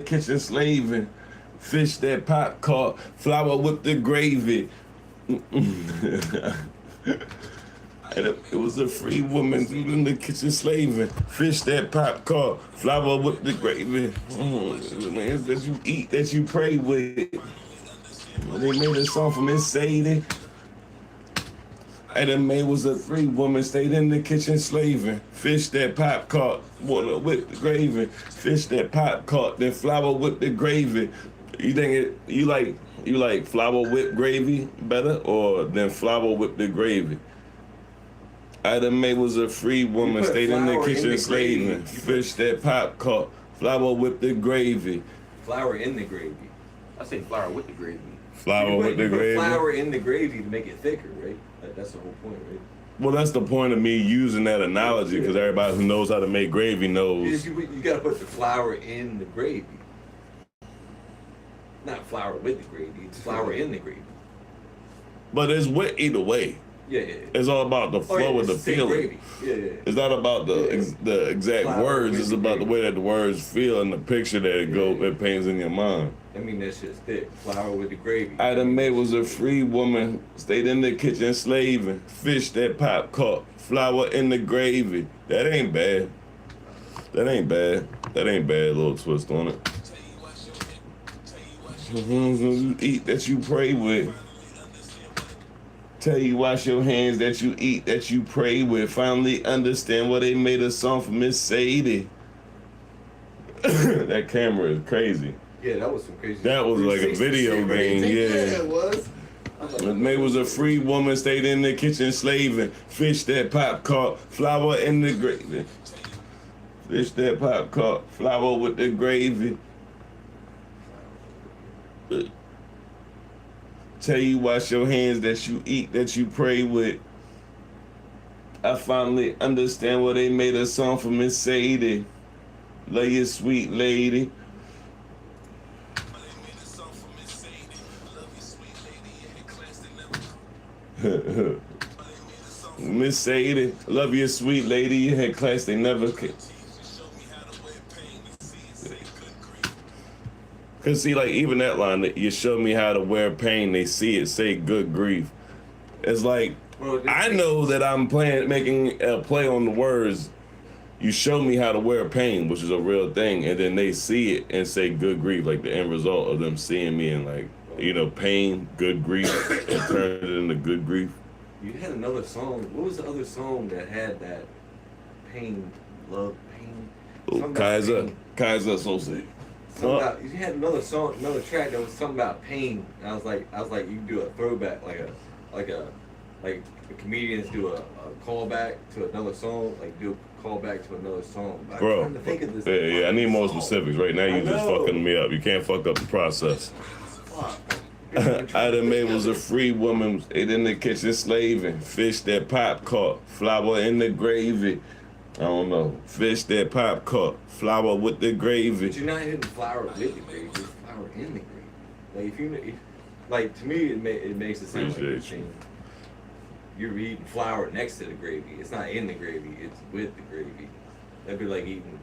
kitchen slaving, fish that pop caught, flour with the gravy. It was a free woman in the kitchen slaving, fish that pop caught, flour with the gravy. Man, that you eat, that you pray with. They made a song from Miss Sadie. And the maid was a free woman, stayed in the kitchen slaving. Fish that pop caught, water with the gravy. Fish that pop caught, then flour with the gravy. You think you like flour whipped gravy better or than flour with the gravy? The maid was a free woman, stayed in the kitchen slaving. Fish that pop caught, flour with the gravy. Flour in the gravy. I say flour with the gravy. Flour with the gravy. Flour in the gravy to make it thicker, right? That's the whole point, right? Well, that's the point of me using that analogy, because everybody who knows how to make gravy knows. You gotta put the flour in the gravy. Not flour with the gravy, it's flour in the gravy. But it's wet either way. Yeah. It's all about the flow of the feeling. Yeah. It's not about the exact Flour words. It's about the way that the words feel and the picture that it paints in your mind. I mean, that shit's thick. Flour with the gravy. Ida Mae was a free woman, stayed in the kitchen slaving. Fish that pop caught, flour in the gravy. That ain't bad. That ain't bad. That ain't bad. A little twist on it. You eat that you pray with. Tell you wash your hands that you eat, that you pray with. Finally understand why they made a song for Miss Sadie. That camera is crazy. Yeah, that was some crazy. That was like a video game, Yeah, it was. May was a free woman, stayed in the kitchen slaving. Fish that pop caught, flour in the gravy. Fish that pop caught, flour with the gravy. Tell you wash your hands that you eat, that you pray with. I finally understand why they made a song for Miss Sadie. Love you, sweet lady. Miss Sadie, love you, sweet lady. You had class they never could. Cause see, like even that line, that you show me how to wear pain, they see it, say good grief. It's like, I know that I'm making a play on the words. You show me how to wear pain, which is a real thing, and then they see it and say good grief, like the end result of them seeing me and like, pain, good grief, and turn it into good grief. You had another song. What was the other song that had that pain, love, pain? Oh, Kaiser so sick. You had another song, another track that was something about pain. And I was like, you can do a throwback, like comedians do a callback to another song, like do a callback to another song. But bro, I'm trying to think of this. Yeah, I need more specifics. Right now, you just fucking me up. You can't fuck up the process. Ida Mae was a free woman, ate in the kitchen slaving. Fish that pop caught, flour in the gravy. I don't know. Fish that pop caught, flour with the gravy. But you're not hitting flour with the gravy, it's flour in the gravy. Like to me, it makes it sound like you're eating flour next to the gravy. It's not in the gravy, it's with the gravy. That'd be like eating,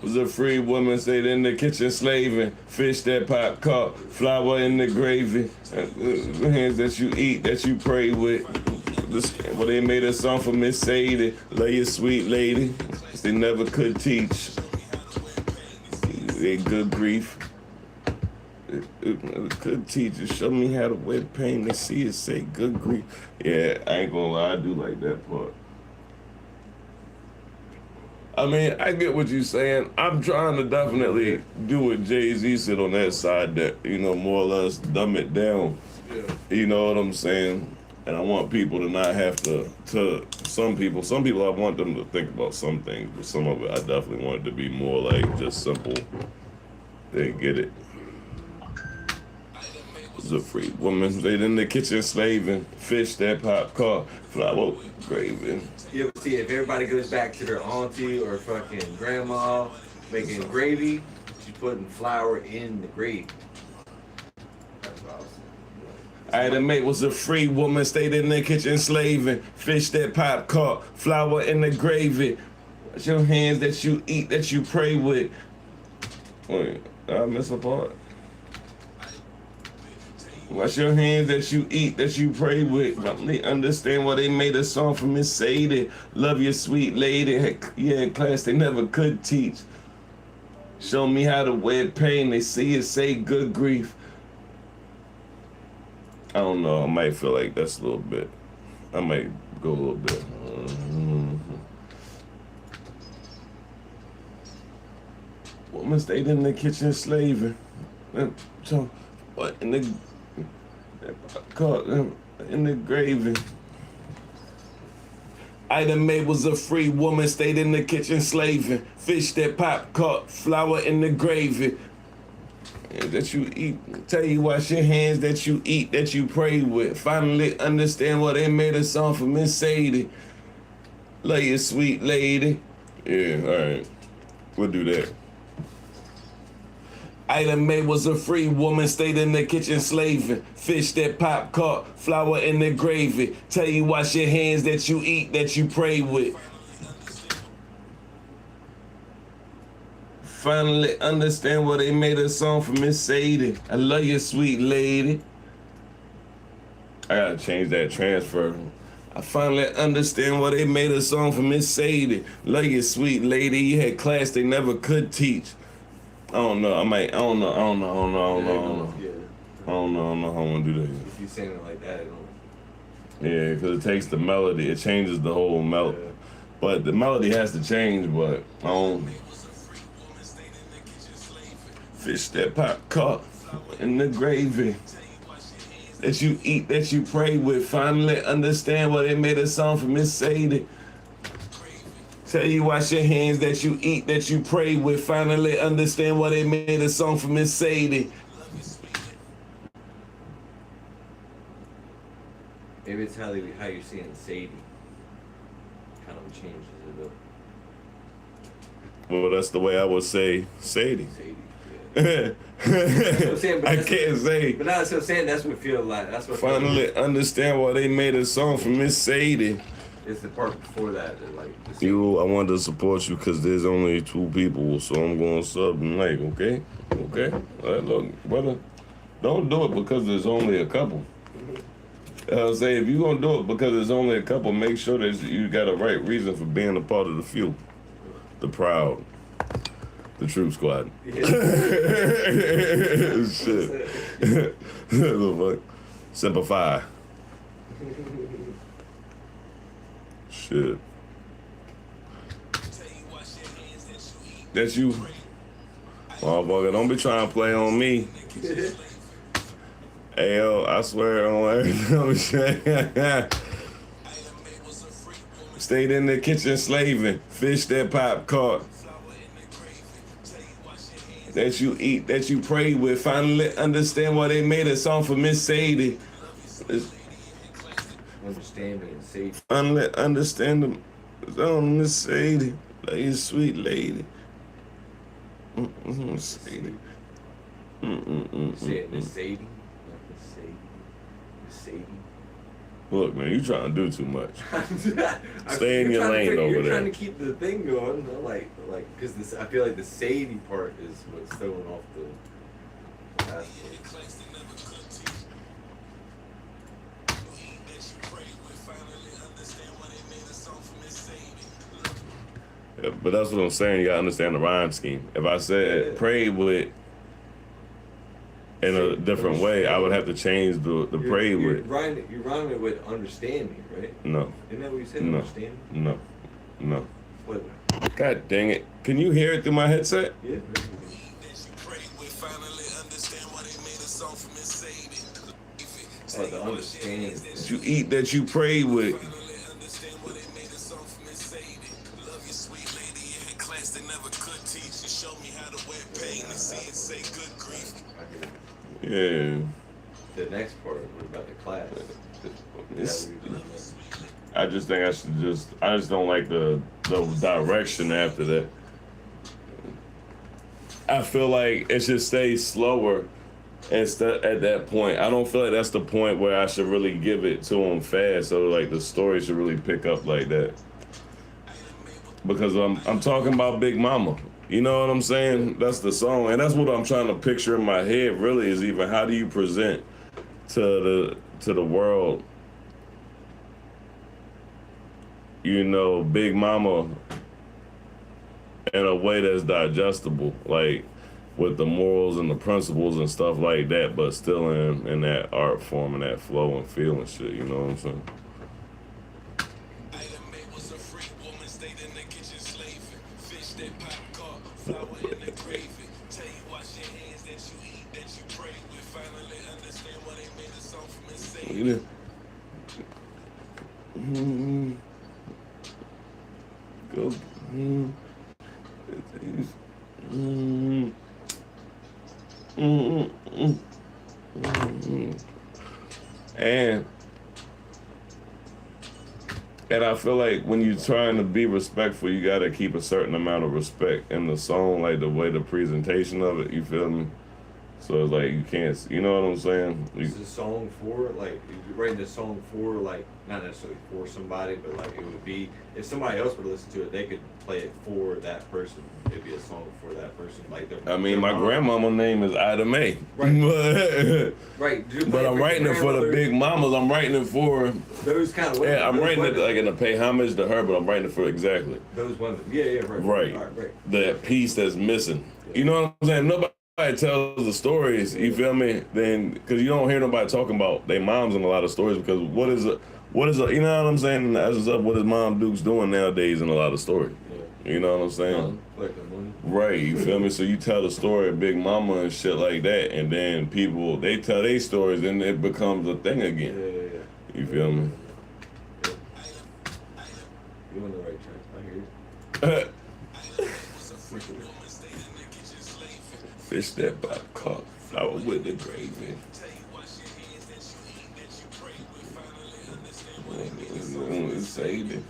Was a free woman, stayed in the kitchen slaving. Fish that pop caught, flour in the gravy. The hands that you eat, that you pray with. Well, they made a song for Miss Sadie. Love you, sweet lady. They never could teach. They good grief. Could teach. Show me how to wear pain. They see it, say good grief. Yeah, I ain't gonna lie, I do like that part. I mean, I get what you're saying. I'm trying to definitely do what Jay-Z said on that side, that, more or less dumb it down. Yeah. You know what I'm saying? And I want people to not have to some people I want them to think about some things, but some of it I definitely want it to be more like just simple. They get it. Was a free woman, stayed in the kitchen slaving. Fish that pop caught, flour gravy. You ever see if everybody goes back to their auntie or fucking grandma making gravy, she's putting flour in the gravy. That's what I was saying. Ida Mae was a free woman, stayed in the kitchen slaving. Fish that pop caught, flour in the gravy. Wash your hands that you eat, that you pray with. Wait, I miss a part. Wash your hands that you eat, that you pray with. They understand why they made a song for Miss Sadie. Love your sweet lady. Yeah, class they never could teach. Show me how to wear pain. They see it, say good grief. I don't know. I might feel like that's a little bit. I might go a little bit. Woman stayed in the kitchen slaving. So, what in the caught in the gravy? Item made was a free woman stayed in the kitchen slaving. Fish that pop caught, flour in the gravy. That you eat, tell you wash your hands that you eat, that you pray with. Finally understand why they made a song for Miss Sadie. Love you, sweet lady. Yeah, all right, we'll do that. Item made was a free woman stayed in the kitchen slaving. Fish that pop caught, flour in the gravy. Tell you wash your hands that you eat, that you pray with. Finally understand why they made a song for Miss Sadie. I love you, sweet lady. I gotta change that transfer. I finally understand why they made a song for Miss Sadie. Love you, sweet lady. You had class they never could teach. I don't know. I don't know how I want to do that. If you sing it like that, it don't. Yeah, because it takes the melody. It changes the whole melody. Yeah. But the melody has to change, but I don't. Fish that pop caught in the gravy. That you eat, that you pray with. Finally understand why they made a song for Miss Sadie. Tell you wash your hands that you eat, that you pray with. Finally understand why they made a song for Miss Sadie. Maybe it's how you're seeing Sadie. Kind of changes it up. Well, that's the way I would say Sadie. Sadie. Yeah. That's what I'm saying, I can't say. But that's what I'm saying. That's what feel like. That's what. Finally understand why they made a song for Miss Sadie. It's the part before that, like. I wanted to support you because there's only 2 people, so I'm going to sub tonight, okay? Okay? All right, look, brother, don't do it because there's only a couple. I'll say, if you're going to do it because there's only a couple, make sure that you got a right reason for being a part of the few. The proud. The Troop Squad. Yeah. Shit. What? Simplify. Shit. That you, motherfucker, don't be trying to play on me. Hey, yo, I swear on everything. Stayed in the kitchen slaving, fish that pop caught. That you eat, that you pray with. Finally understand why they made a song for Miss Sadie. Understand me and Sadie. Finally understand them. Song Miss Sadie, like you sweet lady. Sadie. Say it, Miss Sadie. Miss Sadie. Miss Sadie. Look, man, you trying to do too much. Stay in your lane over there. You're trying to keep the thing going, like, because I feel like the Sadie part is what's throwing off the last one. Yeah, but that's what I'm saying. You gotta understand the rhyme scheme. If I said pray with in a different way, I would have to change the pray with. You're rhyming it with understand me, right? No. Isn't that what you said? No. Understand me? No. No. What? God dang it. Can you hear it through my headset? Yeah. Oh, the understand. That you eat, that you pray with. Yeah. The next part was about the class. I just think I just don't like the direction after that. I feel like it should stay slower at that point. I don't feel like that's the point where I should really give it to them fast. So like the story should really pick up like that. because I'm talking about Big Mama. You know what I'm saying? That's the song, and that's what I'm trying to picture in my head. Really, is even how do you present to the world? You know, Big Mama in a way that's digestible, like with the morals and the principles and stuff like that, but still in that art form and that flow and feel and shit. You know what I'm saying? Yeah. Go. And I feel like when you're trying to be respectful, you gotta keep a certain amount of respect in the song, like the way the presentation of it. You feel me? So it's like you can't, you know what I'm saying? Is this song for, like, if you're writing this song for, like, not necessarily for somebody, but like it would be, if somebody else would listen to it, they could play it for that person. It'd be a song for that person. Like, my grandmama's name is Ida Mae. Right. Right. But I'm writing it for the big mamas. I'm writing it for those kind of women. Yeah, I'm writing it like in to pay homage to her, but I'm writing it for exactly those women. Yeah, right. Right. That piece that's missing. Yeah. You know what I'm saying? Nobody tells the stories, you feel me? Then, because you don't hear nobody talking about their moms in a lot of stories, because what is you know what I'm saying? As what is Mom Duke's doing nowadays in a lot of stories? Yeah. You know what I'm saying? Right, you feel me? So you tell the story of Big Mama and shit like that, and then people, they tell their stories, and it becomes a thing again. Yeah. You feel me? Yeah. You're on the right track. I hear you. Fish that Bob caught, flour with the gravy. Save it.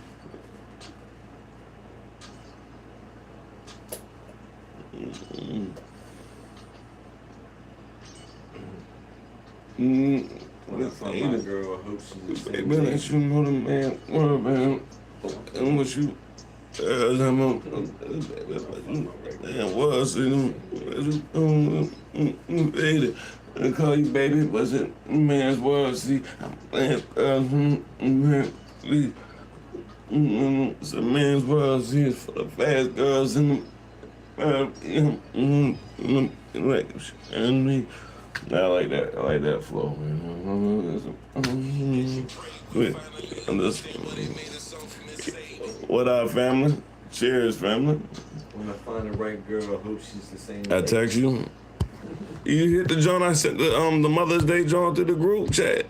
Girl, I hope she's the same. Let you know the man, what man, and what you. I call you baby, was it man's world? See, it's a man's world. See, it's for the fast girls and me. I like that flow, man. What up, family? Cheers, family. When I find the right girl, I hope she's the same. I text you. You hit the joint I sent the Mother's Day joint to the group chat.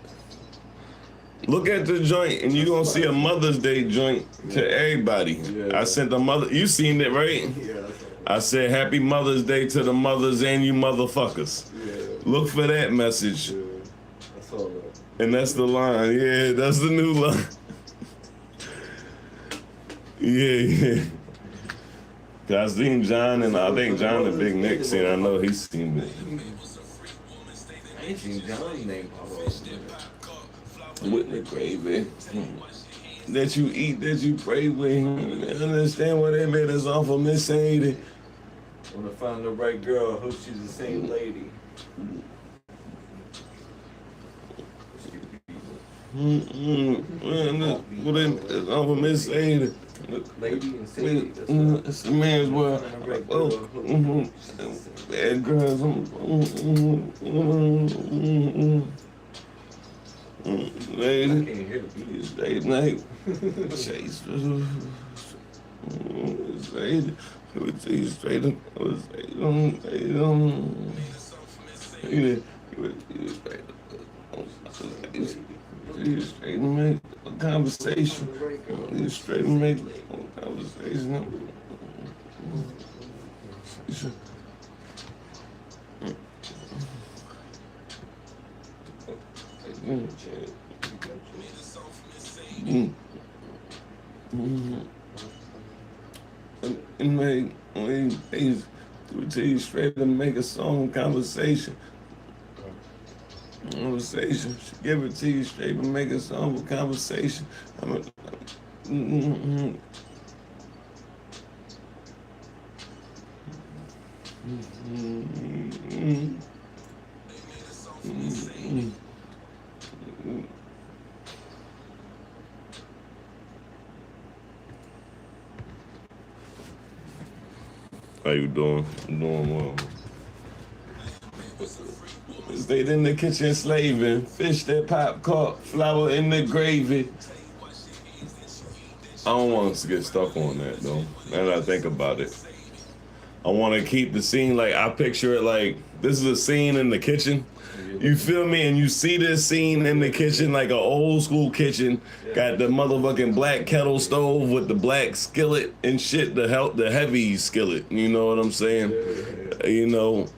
Look at the joint and you gonna see a Mother's Day joint to everybody. Yeah. I sent the mother. You seen it, right? Yeah. I said Happy Mother's Day to the mothers and you motherfuckers. Yeah. Look for that message. Yeah. I saw that. And that's the line. Yeah, that's the new line. Yeah. I seen John, and I think John and Big Nick seen. I know he's seen it. I ain't seen John's name pop up. With the gravy that you eat, that you pray with. Understand why they made us off of Miss Sadie. When I find the right girl, I hope she's the same lady. What they off of Miss Sadie. Lady and Sadie. It's a man's world. Bad girls. Lady. I can't hear the beat. Straight night. Chase. Straight. Straight. You straight and make a conversation. You straight and make a conversation. And make we tell you straight and make a song conversation. Conversation. Give it to you straight and make a song with conversation. How you doing? I'm doing well. Stayed in the kitchen slaving, fish that pop caught, flour in the gravy. I don't want us to get stuck on that though. Now that I think about it, I want to keep the scene like I picture it like this is a scene in the kitchen. You feel me? And you see this scene in the kitchen like an old school kitchen. Got the motherfucking black kettle stove with the black skillet and shit. The heavy skillet. You know what I'm saying? You know.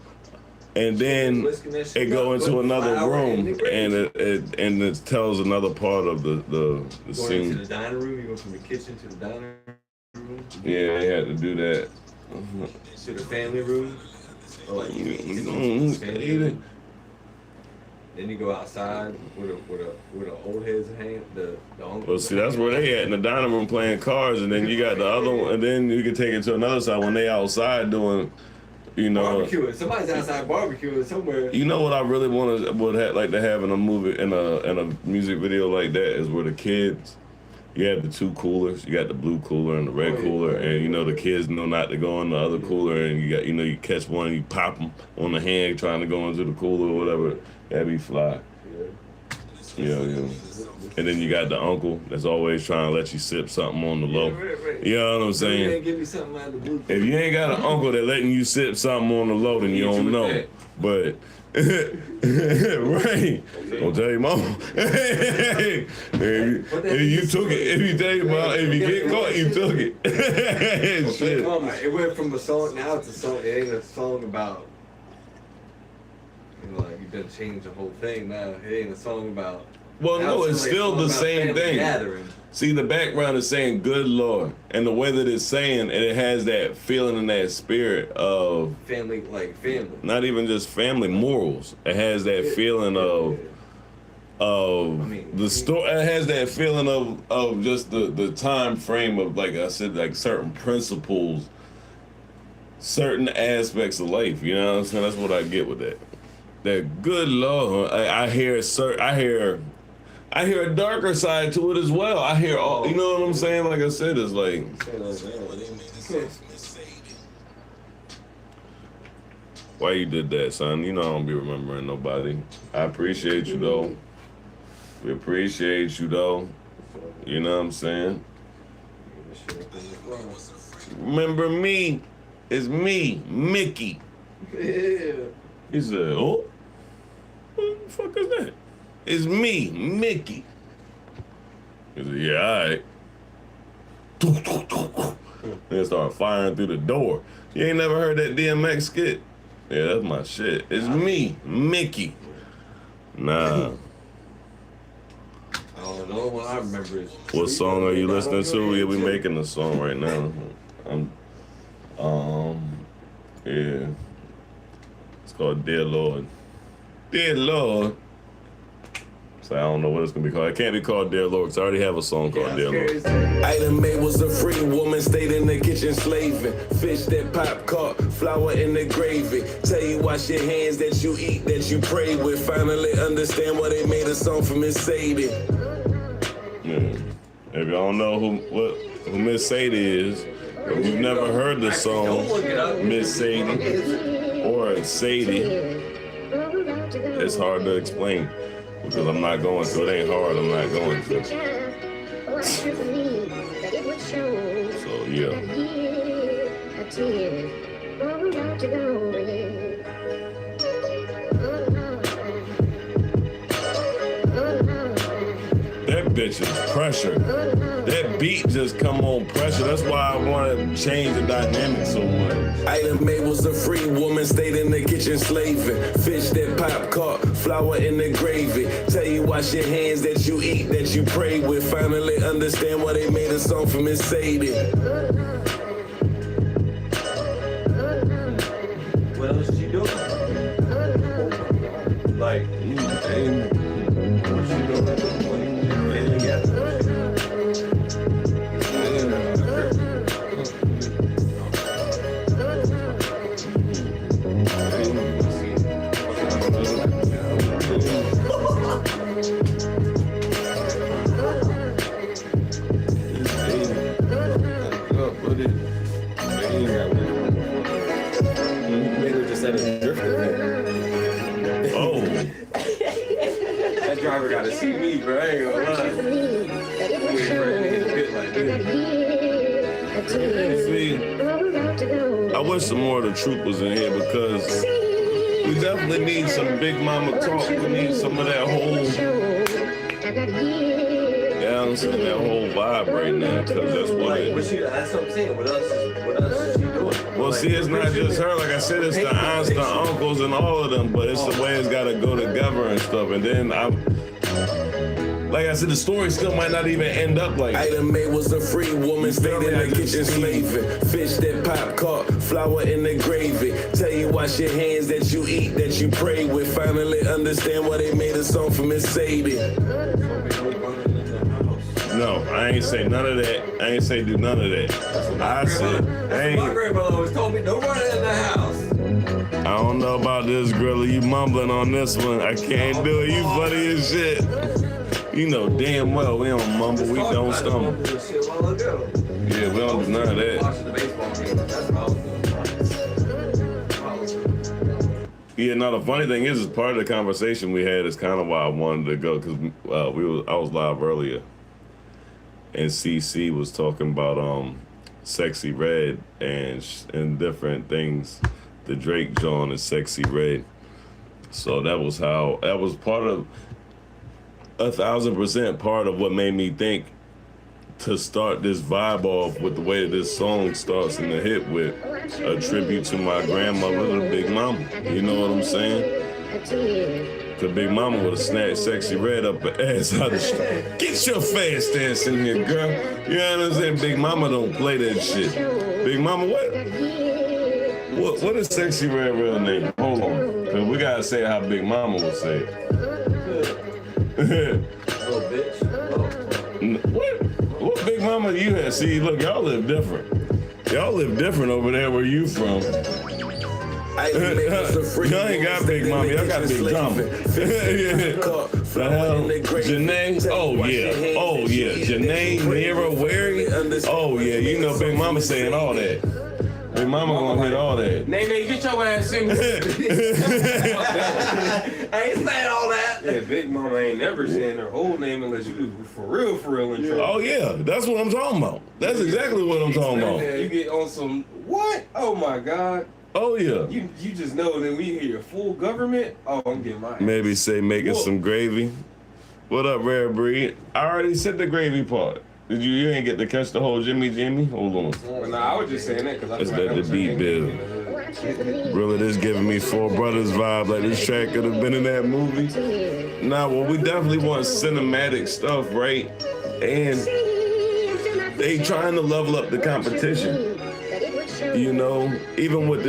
And then it go into another room, and it tells another part of the scene. Going into the dining room, you go from the kitchen to the dining room. Yeah, they had to do that. To the family room. Or like family room. Then you go outside with the old heads hang the uncle. Well, see, that's where they at in the dining room playing cards, and then you got the other one, and then you can take it to another side when they outside doing. You know, barbecuing. Somebody's outside barbecuing somewhere. You know what I really like to have in a movie, in a music video like that is where the kids, you have the two coolers. You got the blue cooler and the red cooler, and you know the kids know not to go in the other cooler, and you catch one, and you pop them on the hand trying to go into the cooler or whatever. That'd be fly. Yeah. And then you got the uncle that's always trying to let you sip something on the low. Right. You know what I'm saying? Give me something out of the blue. If you ain't got an uncle that letting you sip something on the low, then you don't know. But right. Don't tell your mama. if you took it, if you tell your mom, if you get caught, you took it. Shit. It went from a song, now it's a song, it ain't a song about, you know, like you done changed the whole thing now. It ain't a song about. Well, no, it's still the same thing. Gathering. See, the background is saying "Good Lord," and the way that it's saying, and it has that feeling and that spirit of family, like family. Not even just family morals. It has that feeling of the story. It has that feeling of just the time frame of, like I said, like certain principles, certain aspects of life. You know what I'm saying? That's what I get with that. That good Lord, I hear a darker side to it as well. I hear all, you know what I'm saying? Like I said, it's like. Why you did that, son? You know I don't be remembering nobody. I appreciate you though. We appreciate you though. You know what I'm saying? Remember me? It's me, Mickey. Yeah. He said, oh, what the fuck is that? It's me, Mickey. He said, yeah, all right. They start firing through the door. You ain't never heard that DMX skit? Yeah, that's my shit. It's me, Mickey. Nah. Oh, the only one I remember is. What song are you listening to? Yeah, we making a song right now. Yeah. It's called Dear Lord. Dear Lord. So I don't know what it's gonna be called. It can't be called Dear Lord because I already have a song called Dear Lord. Item May was a free woman, stayed in the kitchen slaving. Fish that pop caught, flour in the gravy. Tell you wash your hands that you eat, that you pray with. Finally understand why they made a song for Miss Sadie. Yeah. If y'all don't know who Miss Sadie is, if you've never heard the song Miss Sadie or Sadie, it's hard to explain because I'm not going to. It ain't hard. I'm not going to. So yeah. That bitch is pressure. That beat just come on pressure. That's why I want to change the dynamic so much. Item May was a free woman, stayed in the kitchen slaving. Fish that pop caught, flour in the gravy. Tell you wash your hands that you eat, that you pray with. Finally understand why they made a song for Miss Sadie. What else is she doing? Like, what's she doing? driver got to see me, bro. I ain't gonna lie. See, I wish some more of the troop was in here because we definitely need some Big Mama talk. We need some of that whole, yeah, I'm saying that whole vibe right now because that's what it is. That's what I'm saying. What else is she doing? Well, see, it's not just her. Like I said, it's the aunts, the uncles, and all of them. But it's the way it's got to go together and stuff. And then like I said, the story still might not even end up like that. Item May was a free woman, stayed in the kitchen slaving. Fish that pop caught, flour in the gravy. Tell you wash your hands that you eat, that you pray with. Finally understand why they made a song for Miss Sadie. No, I ain't say none of that. I ain't say do none of that. I said, hey. My grandmother always told me, don't run in the house. I don't know about this, Grilla. You mumbling on this one. I can't do it. You funny as shit. You know damn well we don't mumble, we don't stumble. Yeah, we don't do none of that. Yeah, no, the funny thing is part of the conversation we had is kind of why I wanted to go, because I was live earlier, and CC was talking about Sexy Red and different things. The Drake John and Sexy Red. So that was part of 1,000% part of what made me think to start this vibe off with the way that this song starts in the hit with a tribute to my grandmother, the Big Mama. You know what I'm saying? The Big Mama would have snatched Sexy Red up her ass out of the street. Get your fast ass in here, girl. You know what I'm saying? Big Mama don't play that shit. Big Mama, what is Sexy Red real name? Hold on. Cause we gotta say how Big Mama would say it. Little bitch. What Big Mama you had? See, look, y'all live different. Y'all live different over there where you from. Y'all ain't got Big Mama, y'all got Big Drama. The hell? Janae? Oh yeah. Janae, Nira, Wary? Oh yeah, you know Big Mama saying all that. Big Mama gonna hit all that. Nay, get your ass in here. I ain't saying all that. Yeah, Big Mama ain't never saying her whole name unless you do for real intro. Oh yeah, that's what I'm talking about. That's exactly what I'm talking about. You get on some, what? Oh my God. Oh yeah. You just know that we hear full government. Oh, I'm getting my ass. Maybe say making some gravy. What up, Rare Breed? I already said the gravy part. You ain't get to catch the whole Jimmy? Hold on. Well, nah, I was just saying that because I Let's feel like let the beat build. Really, this giving me Four Brothers vibe. Like this track could have been in that movie. Nah, well, we definitely want cinematic stuff, right? And they trying to level up the competition. You know, even with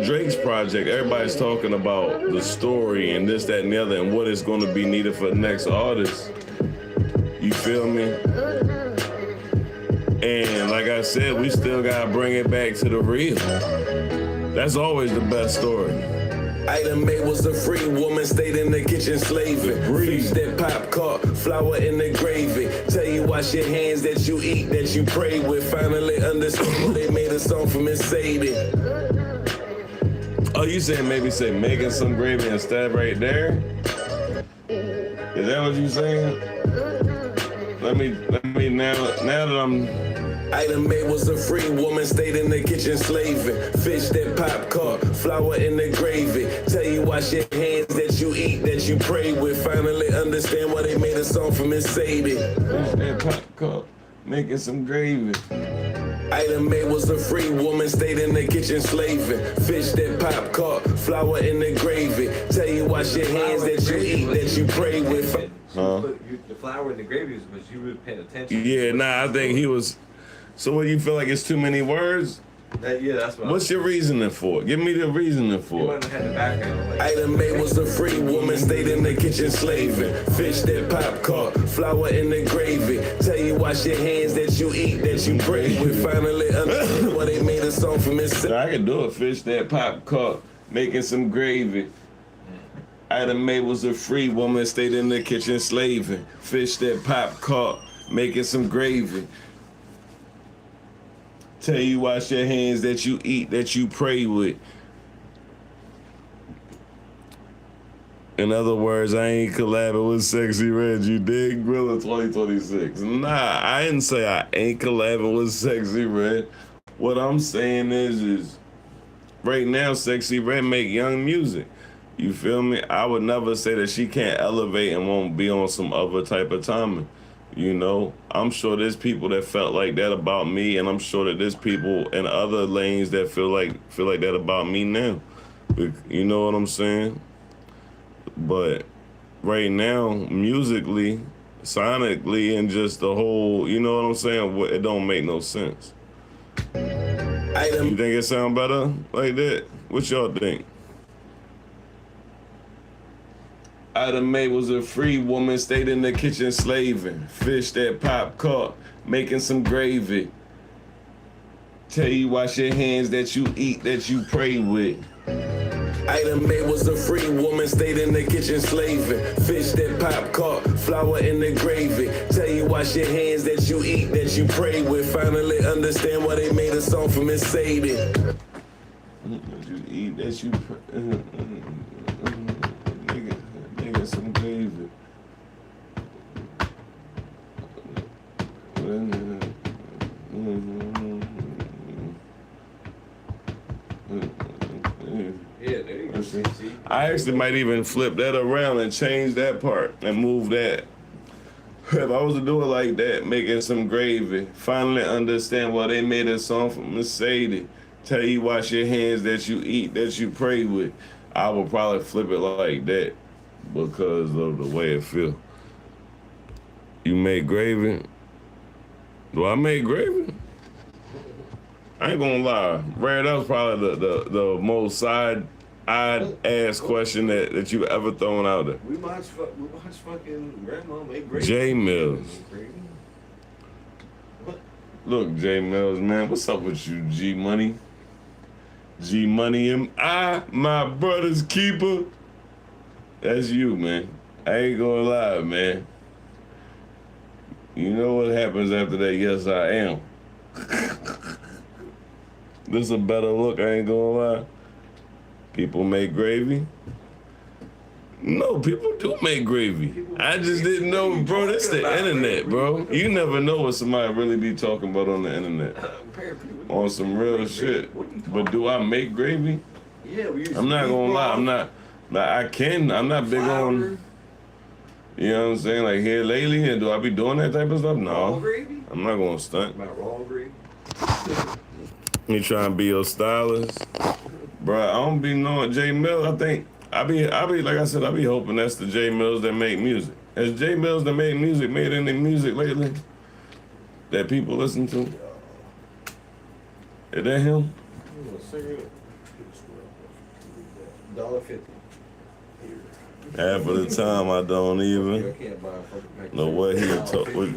Drake's project, everybody's talking about the story and this, that, and the other, and what is going to be needed for the next artist. You feel me? And like I said, we still gotta bring it back to the real. That's always the best story. Item May was a free woman, stayed in the kitchen slaving. Fish that pop caught, flour in the gravy. Tell you wash your hands that you eat, that you pray with. Finally understand why they made a song for Miss Sadie. Oh, you saying maybe say making some gravy instead right there? Is that what you saying? Let me now that I'm. Item May was a free woman, stayed in the kitchen slaving. Fish that pop caught, flour in the gravy. Tell you wash your hands that you eat, that you pray with. Finally understand why they made a song for Miss Sadie. Fish that pop caught, making some gravy. Item May was a free woman, stayed in the kitchen slaving. Fish that pop caught, flour in the gravy. Tell you wash your hands that you eat, that you pray with. The flour in the gravy was you were paying attention. Yeah, nah, I think he was. So what, you feel like it's too many words? Yeah, that's what. What's your reasoning for it? Give me the reasoning for it. Item May was a free woman, stayed in the kitchen slaving. Fish that pop caught, flour in the gravy. Tell you wash your hands that you eat, that you pray with. Finally understand why they made a song for Miss. I can do it. Fish that pop caught, making some gravy. Item May was a free woman, stayed in the kitchen slaving. Fish that pop caught, making some gravy. Tell you wash your hands that you eat, that you pray with. In other words, I ain't collabing with Sexy Red. You dig? Grilla 2026. Nah, I didn't say I ain't collabing with Sexy Red. What I'm saying is right now, Sexy Red make young music. You feel me? I would never say that she can't elevate and won't be on some other type of timing. You know, I'm sure there's people that felt like that about me, and I'm sure that there's people in other lanes that feel like that about me now. You know what I'm saying? But right now, musically, sonically, and just the whole, you know what I'm saying? It don't make no sense. You think it sound better like that? What y'all think? Item May was a free woman, stayed in the kitchen slaving. Fish that pop caught, making some gravy. Tell you wash your hands that you eat, that you pray with. Item May was a free woman, stayed in the kitchen slaving. Fish that pop caught, flour in the gravy. Tell you wash your hands that you eat, that you pray with. Finally understand why they made a song for Miss Sadie. That you eat, that you pray. Nigga, some gravy. Yeah, there you go. See? I actually might even flip that around and change that part and move that. If I was to do it like that, making some gravy, finally understand why they made a song for Miss Sadie. Tell you wash your hands that you eat, that you pray with. I would probably flip it like that because of the way it feel. You make gravy? Do I make gravy? I ain't gonna lie, Ray, that was probably the most side-eyed ass question that you ever thrown out there. We watch fucking grandma make gravy. J Mills. Look, J Mills, man, what's up with you, G Money? G Money, am I my brother's keeper? That's you, man. I ain't gonna lie, man. You know what happens after that? Yes, I am. This a better look, I ain't gonna lie. People make gravy. No, people do make gravy. I just didn't know, bro, that's the internet, bro. You never know what somebody really be talking about on the internet. On some real shit. But do I make gravy? Yeah, I'm not gonna lie, I'm not big on, you know what I'm saying, like here lately, and do I be doing that type of stuff? No. I'm not gonna stunt. About raw gravy? You trying to be your stylist? Bro, I don't be knowing J Mills. I think I be like I said, I be hoping that's the J Mills that make music. Has J Mills that made music made any music lately that people listen to? Is that him? $1.50. Half of the time I don't even know what he talking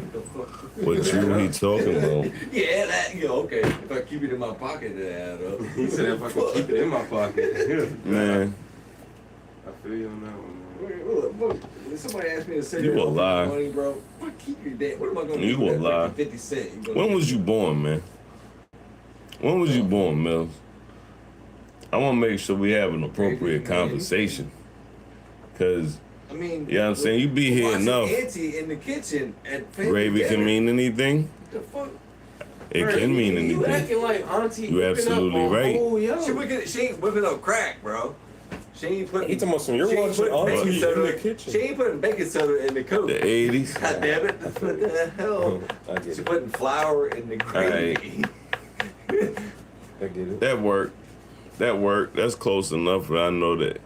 about. Yeah, that, okay. If I keep it in my pocket, it add up. He said if I can keep it in my pocket. Man. I feel you on that one, man. Look, somebody asked me to say You a lie. money, bro. I keep your dad. What am I going to do? You a lie. 50 cents. When was you born, man? When was you born, Mills? I want to make sure we have an appropriate conversation. Cause, I mean, you know what I'm saying? You be here enough. Auntie in the kitchen at Gravy can mean anything. The fuck? It can mean You anything. acting like auntie. You absolutely right. She ain't whipping up crack, bro. She ain't putting. He talking about some. You're watching auntie in the kitchen. She ain't putting baking soda in the coke. The 80s. God damn it! What the hell? She putting flour in the gravy. I get it. That worked. That's close enough that I know that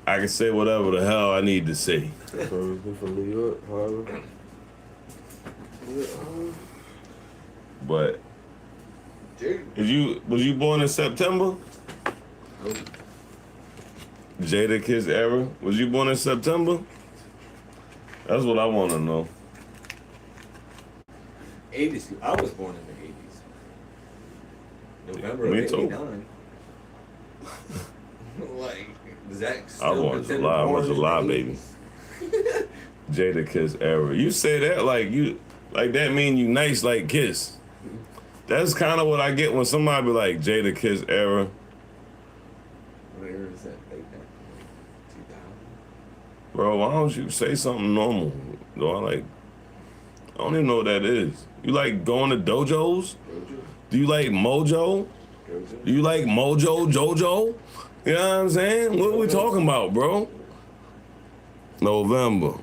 I can say whatever the hell I need to say. From New York, Harlem. But was you born in September? Jada Kiss era? Was you born in September? That's what I want to know. 80s. I was born in the 80s. November of 89. Like, Zach I was July, baby. Jada Kiss era. You say that like that mean you nice like Kiss. That's kind of what I get when somebody be like Jada Kiss era. What era is that? Like Bro, why don't you say something normal? Though I don't even know what that is. You like going to dojos? Do you like Mojo? Do you like Mojo Jojo? You know what I'm saying? What are we talking about, bro? November.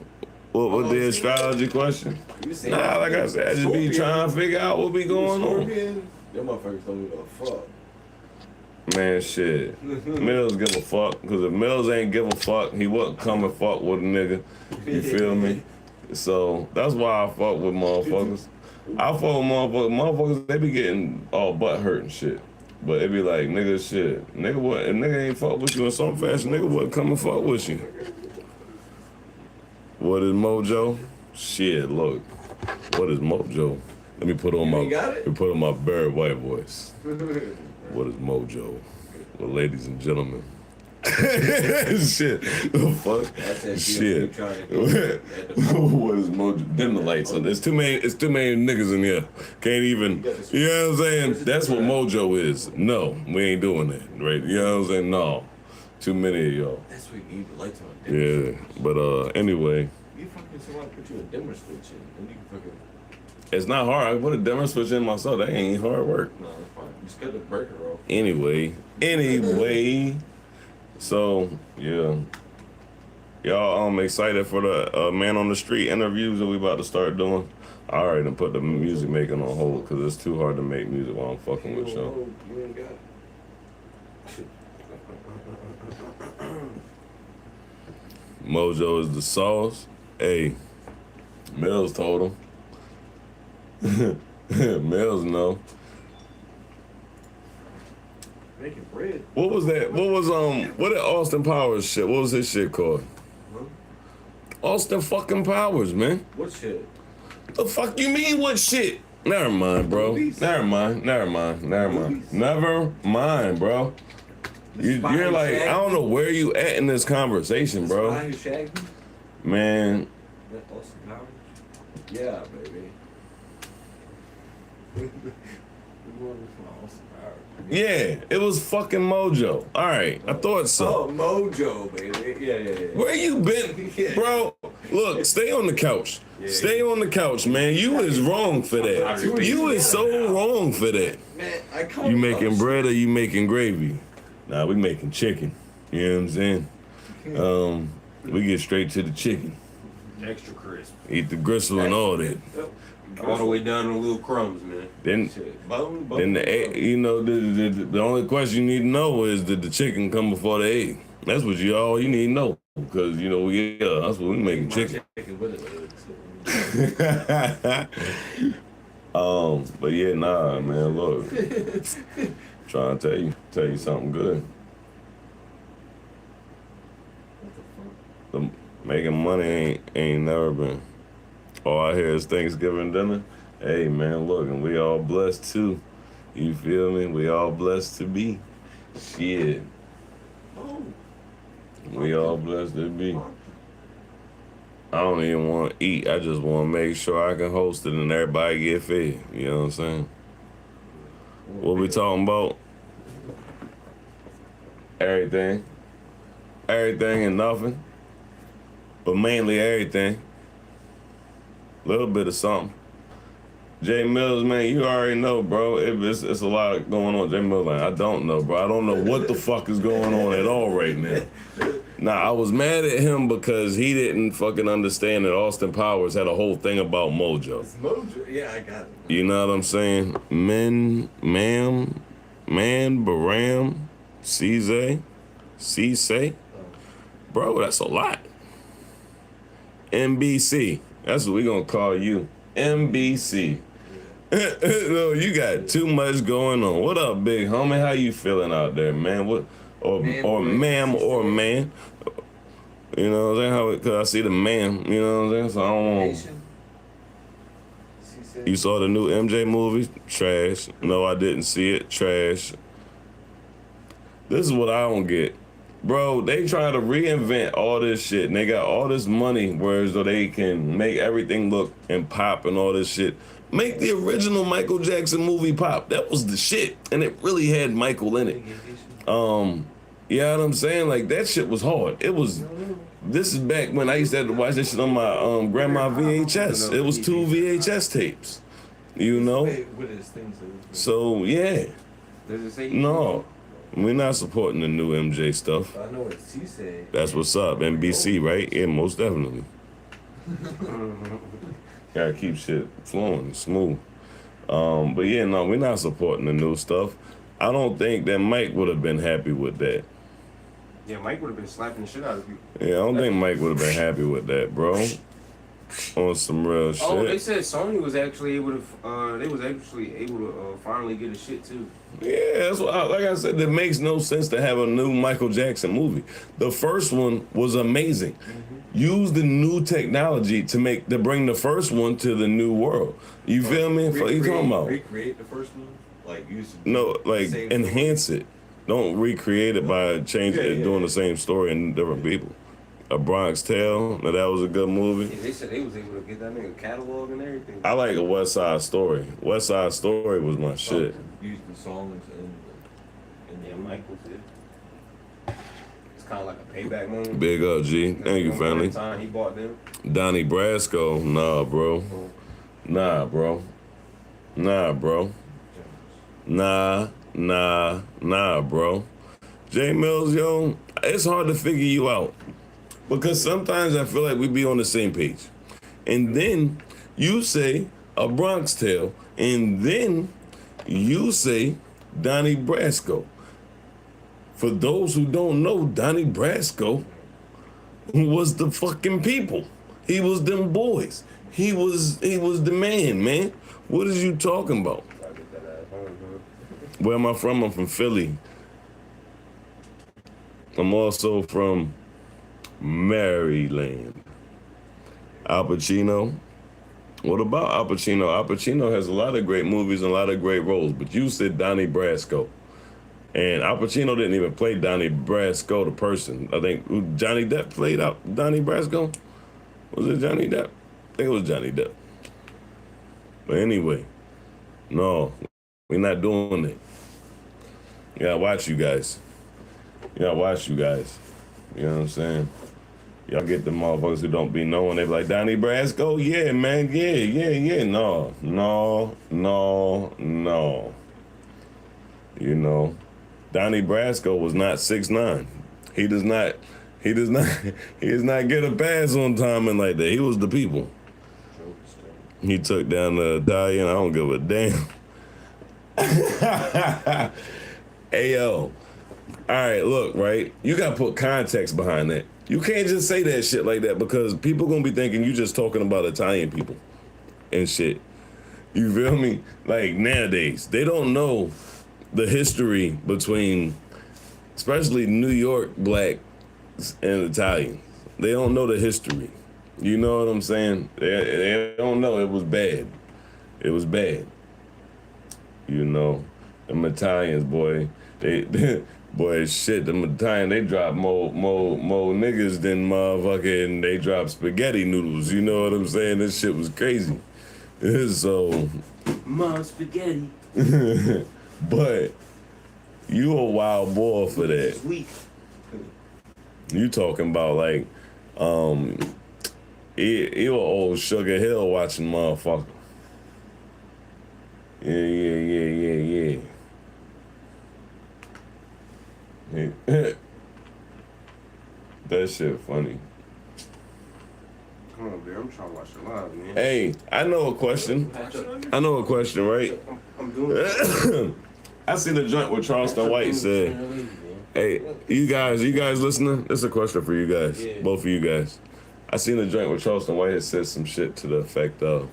What the astrology question? Nah, like I said, I just be trying to figure out what be going on. Them motherfuckers don't give a fuck. Man, shit. Mills give a fuck, because if Mills ain't give a fuck, he wouldn't come and fuck with a nigga. You feel me? So that's why I fuck with motherfuckers. I fuck with motherfuckers. Motherfuckers, they be getting all butt hurt and shit. But it be like, nigga, shit. Nigga, what? If nigga ain't fuck with you in some fashion, nigga wouldn't come and fuck with you. What is Mojo? Shit, look. What is Mojo? Let me put on my Barry White voice. What is Mojo? Well, ladies and gentlemen. Shit. The fuck? Shit. What is Mojo? Dim the lights on. It's too many niggas in here. Can't even. You know what I'm saying? That's what Mojo is. No, we ain't doing that, right? You know what I'm saying? No. Too many of y'all. That's what you need the lights on. Yeah, but anyway. You fucking somebody put you a dimmer switch in, and you can fucking. It's not hard. I can put a dimmer switch in myself. That ain't hard work. No, it's fine. You just got the breaker off. Anyway. So yeah, y'all excited for the Man on the Street interviews that we about to start doing. I already done put the music making on hold because it's too hard to make music while I'm fucking with y'all. You ain't got it. Mojo is the sauce. Hey, Mills told him. Mills know. Making bread. What was that? What did Austin Powers shit? What was his shit called? Huh? Austin fucking Powers, man. What shit? The fuck you mean what shit? Never mind, bro. Movies. Never mind, bro. You're like, I don't know where you at in this conversation, bro. Man. Austin Powers? Yeah, baby. Yeah, it was fucking Mojo. All right, I thought so. Oh, Mojo, baby. Yeah. Where you been, bro? Look, stay on the couch. Stay on the couch, man. You is wrong for that. You is so wrong for that. Man, You making bread or you making gravy? Nah, we making chicken. You know what I'm saying? We get straight to the chicken. Extra crisp. Eat the gristle and all that. All the way down to the little crumbs, man. Then the only question you need to know is, did the chicken come before the egg? That's what all you need to know. Because, that's what we making chicken. But yeah, nah, man, look. Trying to tell you something good. Making money ain't never been. All I hear is Thanksgiving dinner. Hey man, look, and we all blessed too. You feel me? We all blessed to be. Shit. We all blessed to be. I don't even want to eat. I just want to make sure I can host it and everybody get fed. You know what I'm saying? What we talking about? Everything. Everything and nothing. But mainly everything. A little bit of something. Jay Mills, man, you already know, bro. It's a lot going on. Jay Mills, like, I don't know, bro. I don't know what the fuck is going on at all right now. Now, I was mad at him because he didn't fucking understand that Austin Powers had a whole thing about Mojo. It's Mojo. Yeah, I got it. You know what I'm saying? Man, Baram, Cisse. Bro, that's a lot. NBC. That's what we gonna call you. NBC. No, you got too much going on. What up, big homie? How you feeling out there, man? Or ma'am or man? You know what I'm saying? Cause I see the man, you know what I'm saying? So I don't want. You saw the new MJ movie? Trash. No, I didn't see it. Trash. This is what I don't get. Bro, they trying to reinvent all this shit, and they got all this money, whereas though they can make everything look and pop and all this shit. Make the original Michael Jackson movie pop. That was the shit, and it really had Michael in it. You know what I'm saying? Like, that shit was hard. It was, this is back when I used to have to watch this shit on my grandma VHS. It was 2 VHS tapes, you know? So, yeah. Does it say? No, we're not supporting the new MJ stuff. I know what she said. That's what's up, NBC, right? Yeah, most definitely. Gotta keep shit flowing, smooth. But yeah, no, we're not supporting the new stuff. I don't think that Mike would have been happy with that. Yeah, Mike would have been slapping the shit out of people. Yeah, I don't think Mike would have been happy with that, bro. On some real shit. Oh, they said Sony was actually able to, finally get a shit too. Yeah, that's what, like I said, it makes no sense to have a new Michael Jackson movie. The first one was amazing. Use the new technology to bring the first one to the new world. You feel me? What you talking about? Recreate the first one? Like use enhance it. Don't recreate it by changing it, doing the same story and different people. A Bronx Tale, now that was a good movie. Yeah, they said they was able to get that nigga catalog and everything. I like a West Side Story. West Side Story was my shit. Use the songs and Michael did. It's kind of like a payback moment. Big up, G. Thank you, family. Time he bought them. Donnie Brasco, nah, bro. Nah, bro. Nah, bro. Nah, bro. J Mills, yo, it's hard to figure you out. Because sometimes I feel like we be on the same page. And then you say A Bronx Tale, and then you say Donnie Brasco. For those who don't know, Donnie Brasco was the fucking people. He was them boys. He was the man. What is you talking about? Where am I from? I'm from Philly. I'm also from Maryland. Al Pacino. What about Al Pacino? Al Pacino has a lot of great movies and a lot of great roles, but you said Donnie Brasco. And Al Pacino didn't even play Donnie Brasco, the person. I think Johnny Depp played out Donnie Brasco. Was it Johnny Depp? I think it was Johnny Depp. But anyway, no, we're not doing it. You gotta watch you guys. You know what I'm saying? Y'all get the motherfuckers who don't be knowing. They be like, Donnie Brasco? Yeah, man. Yeah. No. You know, Donnie Brasco was not 6'9". He does not get a pass on timing like that. He was the people. He took down the Italian. I don't give a damn. Hey, yo. All right, look, right? You got to put context behind that. You can't just say that shit like that because people going to be thinking you just talking about Italian people and shit. You feel me? Like, nowadays, they don't know the history between, especially New York blacks and Italians. They don't know the history. You know what I'm saying? They don't know. It was bad. You know, them Italians, boy, boy, shit, them Italians, they drop more niggas than motherfucking, they drop spaghetti noodles. You know what I'm saying? This shit was crazy. So. Mom, spaghetti. But you a wild boy for that. Sweet. You talking about like, you an old Sugar Hill watching motherfucker. Yeah. That shit funny. Come on, man. I'm trying to watch it live, man. Hey, I know a question, right? I'm doing it. I seen the joint where Charleston White said, hey, you guys listening? This is a question for you guys, both of you guys. I seen the joint where Charleston White had said some shit to the effect of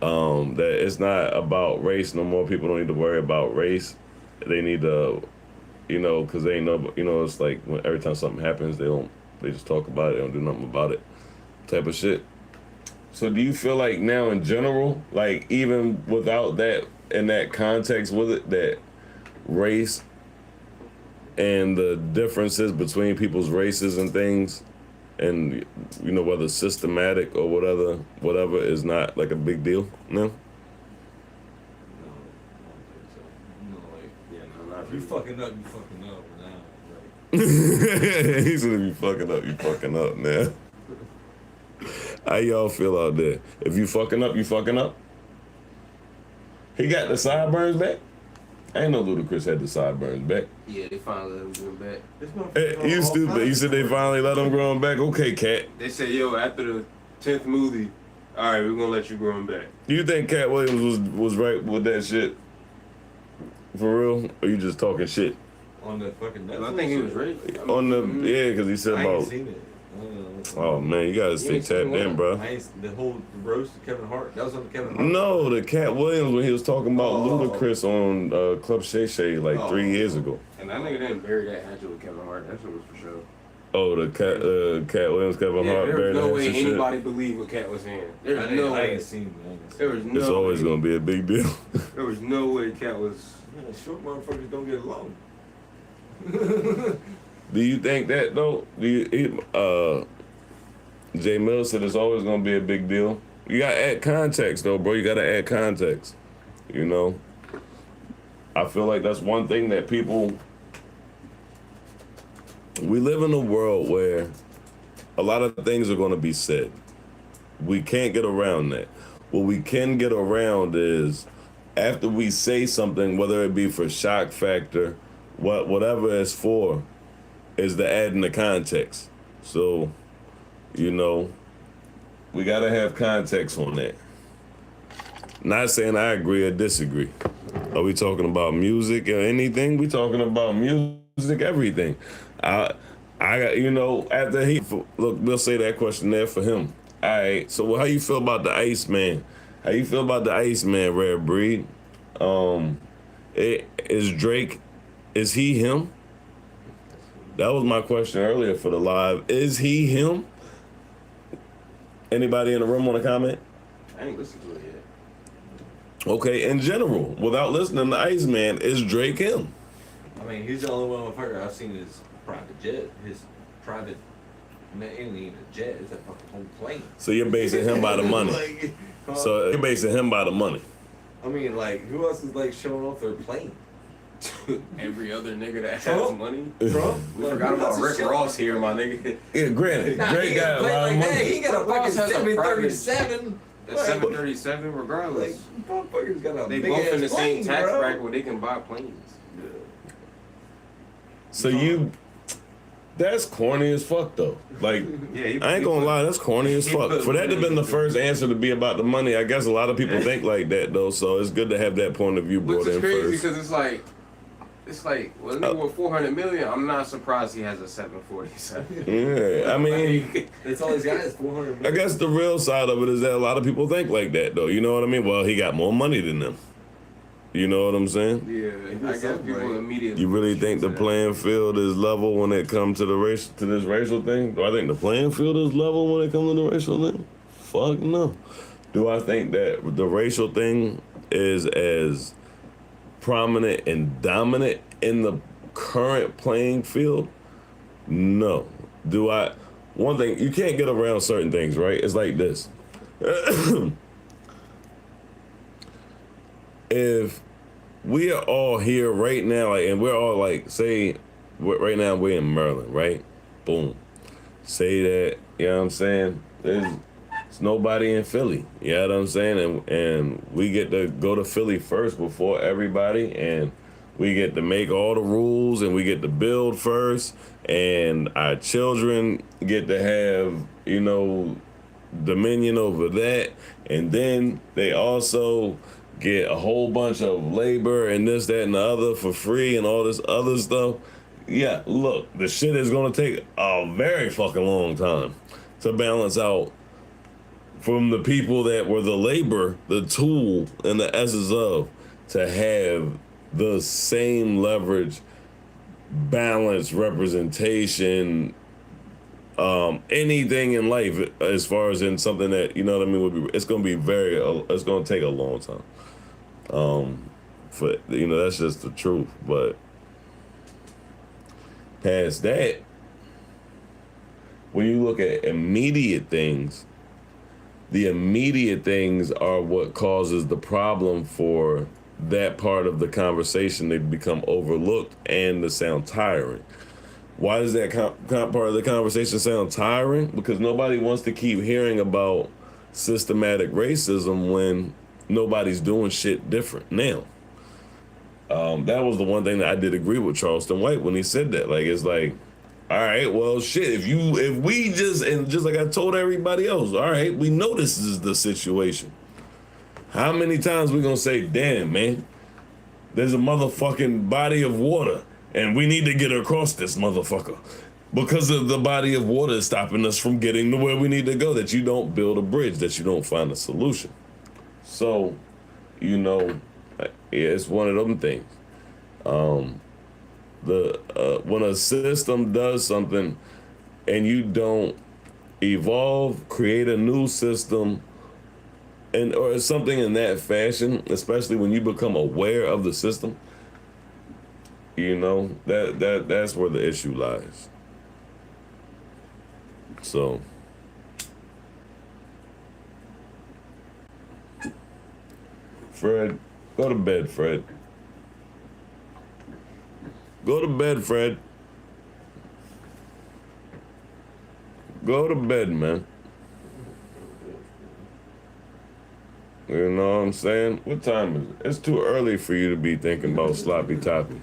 that it's not about race no more. People don't need to worry about race. They need to, you know, because they ain't know, you know, it's like when every time something happens, they just talk about it, they don't do nothing about it, type of shit. So do you feel like now in general, like even without that, in that context with it, that race and the differences between people's races and things, and you know, whether systematic or whatever is not like a big deal? No? You fucking up now. He said if you fucking up, you fucking up now. How y'all feel out there? If you fucking up, you fucking up? He got the sideburns back? I ain't know Ludacris had the sideburns back. Yeah, they finally let him grow back. Hey, you stupid. You said they finally let him grow him back? Okay, Cat. They said, yo, after the 10th movie, all right, we're gonna let you grow him back. Do you think Cat Williams was right with that shit? For real? Or you just talking shit? On the fucking Netflix? I think he was right. On the, yeah, because he said I about... ain't seen it. Oh, man, you gotta stay ain't seen tapped in, bro. The whole roast of Kevin Hart, that was on the Kevin Hart? No, the Cat Williams when he was talking about Ludacris on Club Shay Shay like 3 years ago. And that nigga didn't bury that hatchet with Kevin Hart. That shit was for sure. Oh, the Cat Williams, Kevin Hart, There buried was no that way shit. anybody believed what Cat was saying. There I was no ain't way. seen it. There was no It's always way. gonna be a big deal. There was no way Cat was. Man, short motherfuckers don't get along. Do you think that though? Jay Mills said it's always gonna be a big deal. You gotta add context though, bro. You gotta add context. You know? I feel like that's one thing that people... We live in a world where a lot of things are gonna be said. We can't get around that. What we can get around is after we say something, whether it be for shock factor, whatever it's for, is to add in the context. So, you know, we gotta have context on that. Not saying I agree or disagree. Are we talking about music or anything? We talking about music, everything. I you know, after he, look, we'll say that question there for him. All right, so how you feel about the Iceman? How you feel about the Iceman, Rare Breed? Is Drake, is he him? That was my question earlier for the live. Is he him? Anybody in the room want to comment? I ain't listened to it yet. Okay, in general, without listening to Iceman, is Drake him? I mean, he's the only one I've seen his private jet. His private, it ain't even a jet, it's a fucking whole plane. So you're basing him by the money. Like, So you're basing him by the money. I mean, like, who else is like showing off their plane? Every other nigga that has Trump? money. Trump? We forgot about Rick Ross here, my nigga. Yeah, granted, Nah, Drake he got a plane lot of like that. money. He got a Rick Ross fucking has a 737. The 737, Like, regardless. motherfuckers got a They big both ass in the plane, same tax bro. bracket where they can buy planes. So you, that's corny as fuck though. Like, Yeah, I ain't gonna lie, that's corny as fuck. For that to have been the first answer to be about the money, I guess a lot of people think like that though, so it's good to have that point of view Which brought is in crazy first. because it's like, well, a nigga with 400 million, I'm not surprised he has a 747. Yeah, I mean, That's all he's got is 400 I guess the real side of it is that a lot of people think like that though, you know what I mean? Well, he got more money than them. You know what I'm saying? Yeah, I guess people immediately. You really think the playing field is level when it comes to this racial thing? Do I think the playing field is level when it comes to the racial thing? Fuck no. Do I think that the racial thing is as prominent and dominant in the current playing field? No. Do I? One thing, you can't get around certain things, right? It's like this. If we are all here right now, like, and we're all like, say, right now we're in Maryland, right? Boom. Say that, you know what I'm saying? There's nobody in Philly, you know what I'm saying? And we get to go to Philly first before everybody, and we get to make all the rules, and we get to build first, and our children get to have, you know, dominion over that, and then they also get a whole bunch of labor and this, that, and the other for free and all this other stuff. Yeah, look, the shit is gonna take a very fucking long time to balance out from the people that were the labor, the tool, and the essence of, to have the same leverage, balance, representation, anything in life as far as in something that, you know what I mean, it's gonna be it's gonna take a long time. For, you know, that's just the truth. But past that, when you look at immediate things, the immediate things are what causes the problem for that part of the conversation, they become overlooked and they sound tiring. Why does that part of the conversation sound tiring? Because nobody wants to keep hearing about systematic racism when nobody's doing shit different now. That was the one thing that I did agree with Charleston White when he said that. Like, it's like, all right, well, shit, if we just like I told everybody else, all right, we know this is the situation. How many times we gonna say, damn, man, there's a motherfucking body of water and we need to get across this motherfucker because of the body of water is stopping us from getting to where we need to go, that you don't build a bridge, that you don't find a solution. So, you know, it's one of them things. When a system does something and you don't evolve, create a new system, or something in that fashion, especially when you become aware of the system, you know, that's where the issue lies. So Fred, go to bed, Fred. Go to bed, Fred. Go to bed, man. You know what I'm saying? What time is it? It's too early for you to be thinking about sloppy toppy.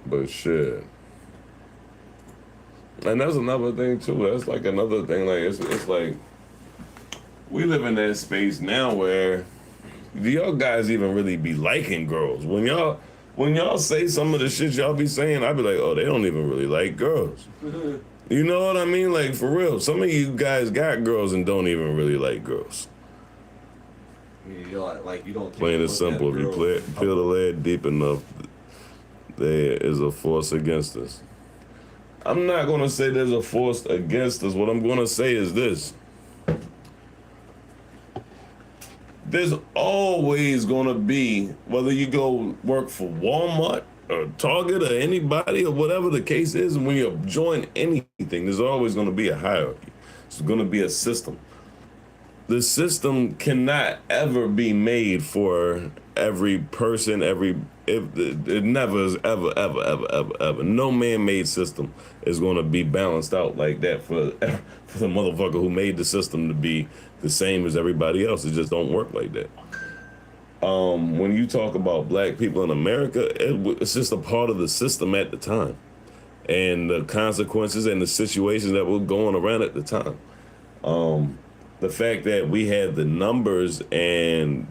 But shit. And that's another thing too. That's like another thing. Like it's like we live in that space now where do y'all guys even really be liking girls? When y'all say some of the shit y'all be saying, I be like, oh, they don't even really like girls. You know what I mean? Like, for real. Some of you guys got girls and don't even really like girls. You like you don't. Plain and simple. If you peel the lead deep enough, there is a force against us. I'm not going to say there's a force against us. What I'm going to say is this. There's always going to be, whether you go work for Walmart or Target or anybody or whatever the case is, and when you join anything, there's always going to be a hierarchy. There's going to be a system. The system cannot ever be made for every person, it never is ever. No man-made system is going to be balanced out like that for the motherfucker who made the system to be the same as everybody else. It just don't work like that. When you talk about black people in America, it's just a part of the system at the time and the consequences and the situations that were going around at the time. The fact that we had the numbers and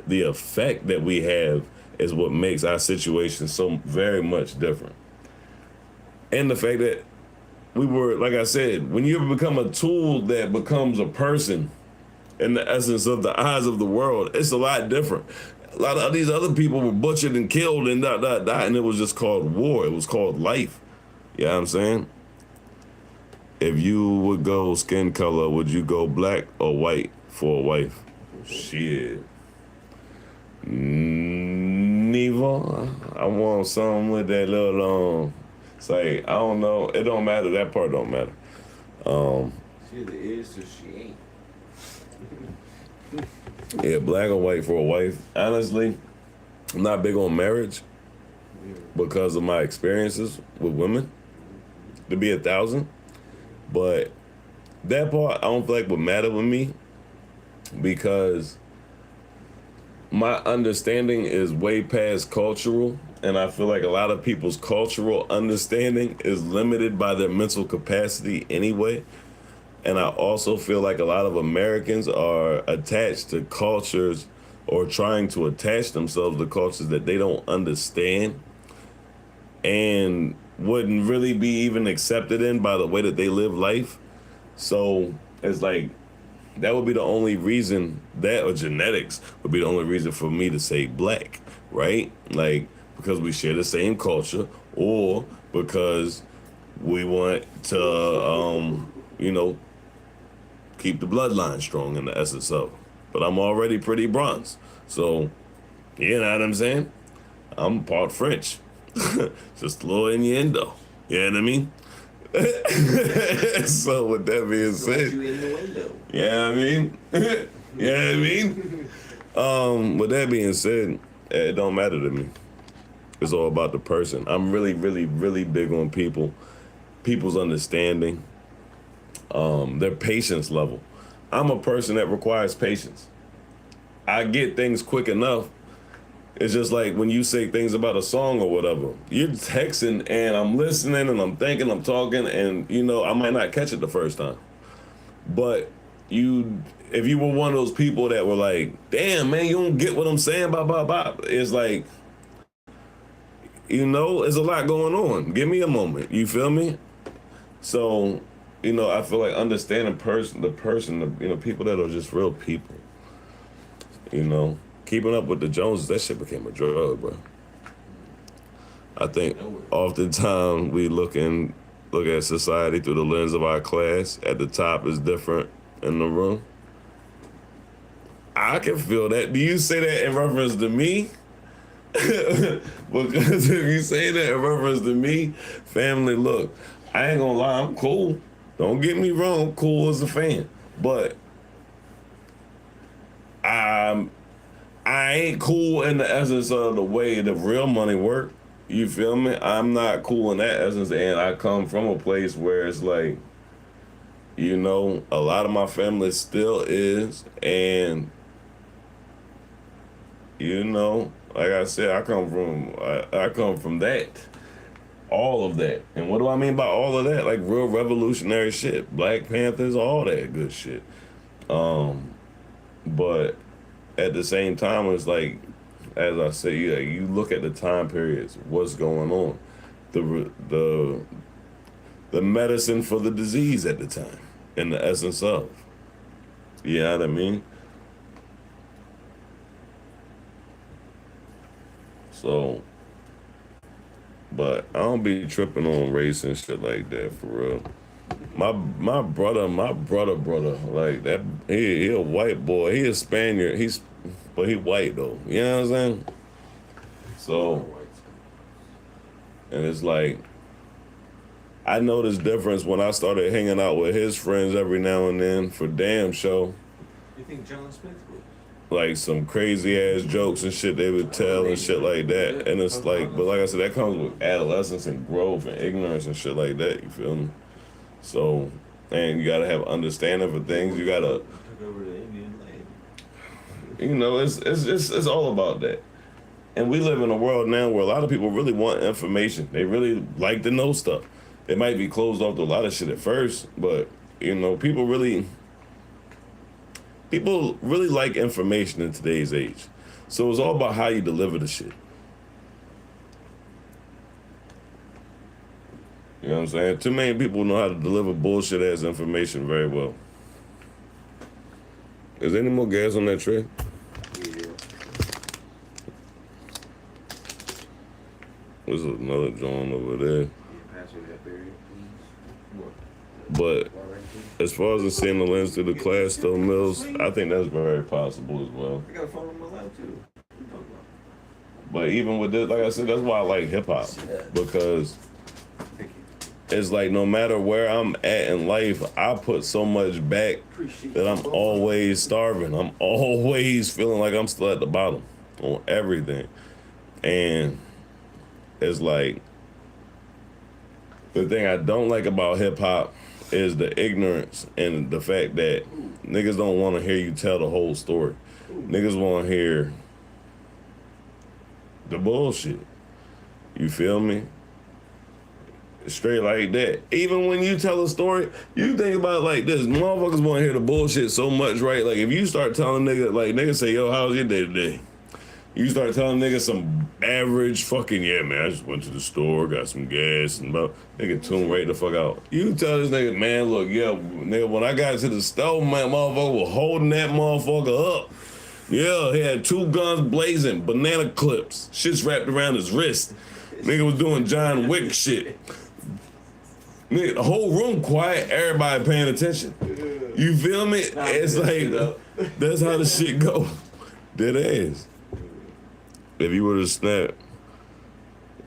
the effect that we have is what makes our situation so very much different. And the fact that we were, like I said, when you become a tool that becomes a person in the essence of the eyes of the world, it's a lot different. A lot of these other people were butchered and killed and and it was just called war. It was called life. You know what I'm saying? If you would go skin color, would you go black or white for a wife? Shit. Neither. I want something with that little, it's like, I don't know. It don't matter. That part don't matter. She either is or she ain't. Yeah, black or white for a wife. Honestly, I'm not big on marriage because of my experiences with women. To be 1,000. But that part, I don't feel like would matter with me because my understanding is way past cultural, and I feel like a lot of people's cultural understanding is limited by their mental capacity anyway. And I also feel like a lot of Americans are attached to cultures or trying to attach themselves to cultures that they don't understand and wouldn't really be even accepted in by the way that they live life. So it's like, that would be the only reason, that or genetics would be the only reason for me to say black, right? Like, because we share the same culture or because we want to, keep the bloodline strong in the essence of it. But I'm already pretty bronze. So, you know what I'm saying? I'm part French. Just a little innuendo. You know what I mean? So with that being said, You in the window. yeah, I mean, yeah, I mean, With that being said, it don't matter to me. It's all about the person. I'm really, really, really big on people's understanding, their patience level. I'm a person that requires patience. I get things quick enough. It's just like when you say things about a song or whatever, you're texting and I'm listening and I'm thinking, I'm talking, and I might not catch it the first time. But if you were one of those people that were like, damn man, you don't get what I'm saying, blah, blah, blah. It's like, there's a lot going on. Give me a moment. You feel me? So, I feel like understanding the person, people that are just real people. Keeping up with the Joneses, that shit became a drug, bro. I think oftentimes we look at society through the lens of our class. At the top is different in the room. I can feel that. Do you say that in reference to me? Because if you say that in reference to me, family, look, I ain't gonna lie, I'm cool. Don't get me wrong, I'm cool as a fan. But I ain't cool in the essence of the way the real money work. You feel me? I'm not cool in that essence, and I come from a place where it's like, a lot of my family still is, and like I said, I come from that, all of that. And what do I mean by all of that? Like real revolutionary shit, Black Panthers, all that good shit. But at the same time, it's like, as I say, you look at the time periods, what's going on, the medicine for the disease at the time, and the essence of. You know what I mean? So, but I don't be tripping on race and shit like that for real. My brother, like that, he a white boy. He a Spaniard. But he white though. You know what I'm saying? So, and it's like, I noticed difference when I started hanging out with his friends every now and then for damn show. You think John Smith was? Like some crazy ass jokes and shit they would tell and shit like that. And it's like, but like I said, that comes with adolescence and growth and ignorance and shit like that. You feel me? So, and you gotta have understanding for things. You gotta, Took over the Indian land. it's all about that. And we live in a world now where a lot of people really want information. They really like to know stuff. They might be closed off to a lot of shit at first, but people really like information in today's age. So it's all about how you deliver the shit. You know what I'm saying? Too many people know how to deliver bullshit ass information very well. Is there any more gas on that tray? Yeah. There's another joint over there. Yeah, pass me that berry, please. But as far as seeing the lens through the class, though, Mills, I think that's very possible as well. I got a phone on my lap too. What you talking about? But even with this, like I said, that's why I like hip hop, because it's like no matter where I'm at in life, I put so much back that I'm always starving. I'm always feeling like I'm still at the bottom on everything. And it's like, the thing I don't like about hip hop is the ignorance and the fact that niggas don't want to hear you tell the whole story. Niggas want to hear the bullshit. You feel me? Straight like that. Even when you tell a story, you think about it like this. Motherfuckers want to hear the bullshit so much, right? Like if you start telling niggas say, yo, how's your day today? You start telling niggas some average fucking, yeah, man, I just went to the store, got some gas, and nigga tune right the fuck out. You tell this nigga, man, look, yeah, nigga, when I got to the store, my motherfucker was holding that motherfucker up. Yeah, he had 2 guns blazing, banana clips, shit's wrapped around his wrist. Nigga was doing John Wick shit. Nigga, the whole room quiet, everybody paying attention. You feel me? It's like, that's how the shit go. Dead ass. If you would have snapped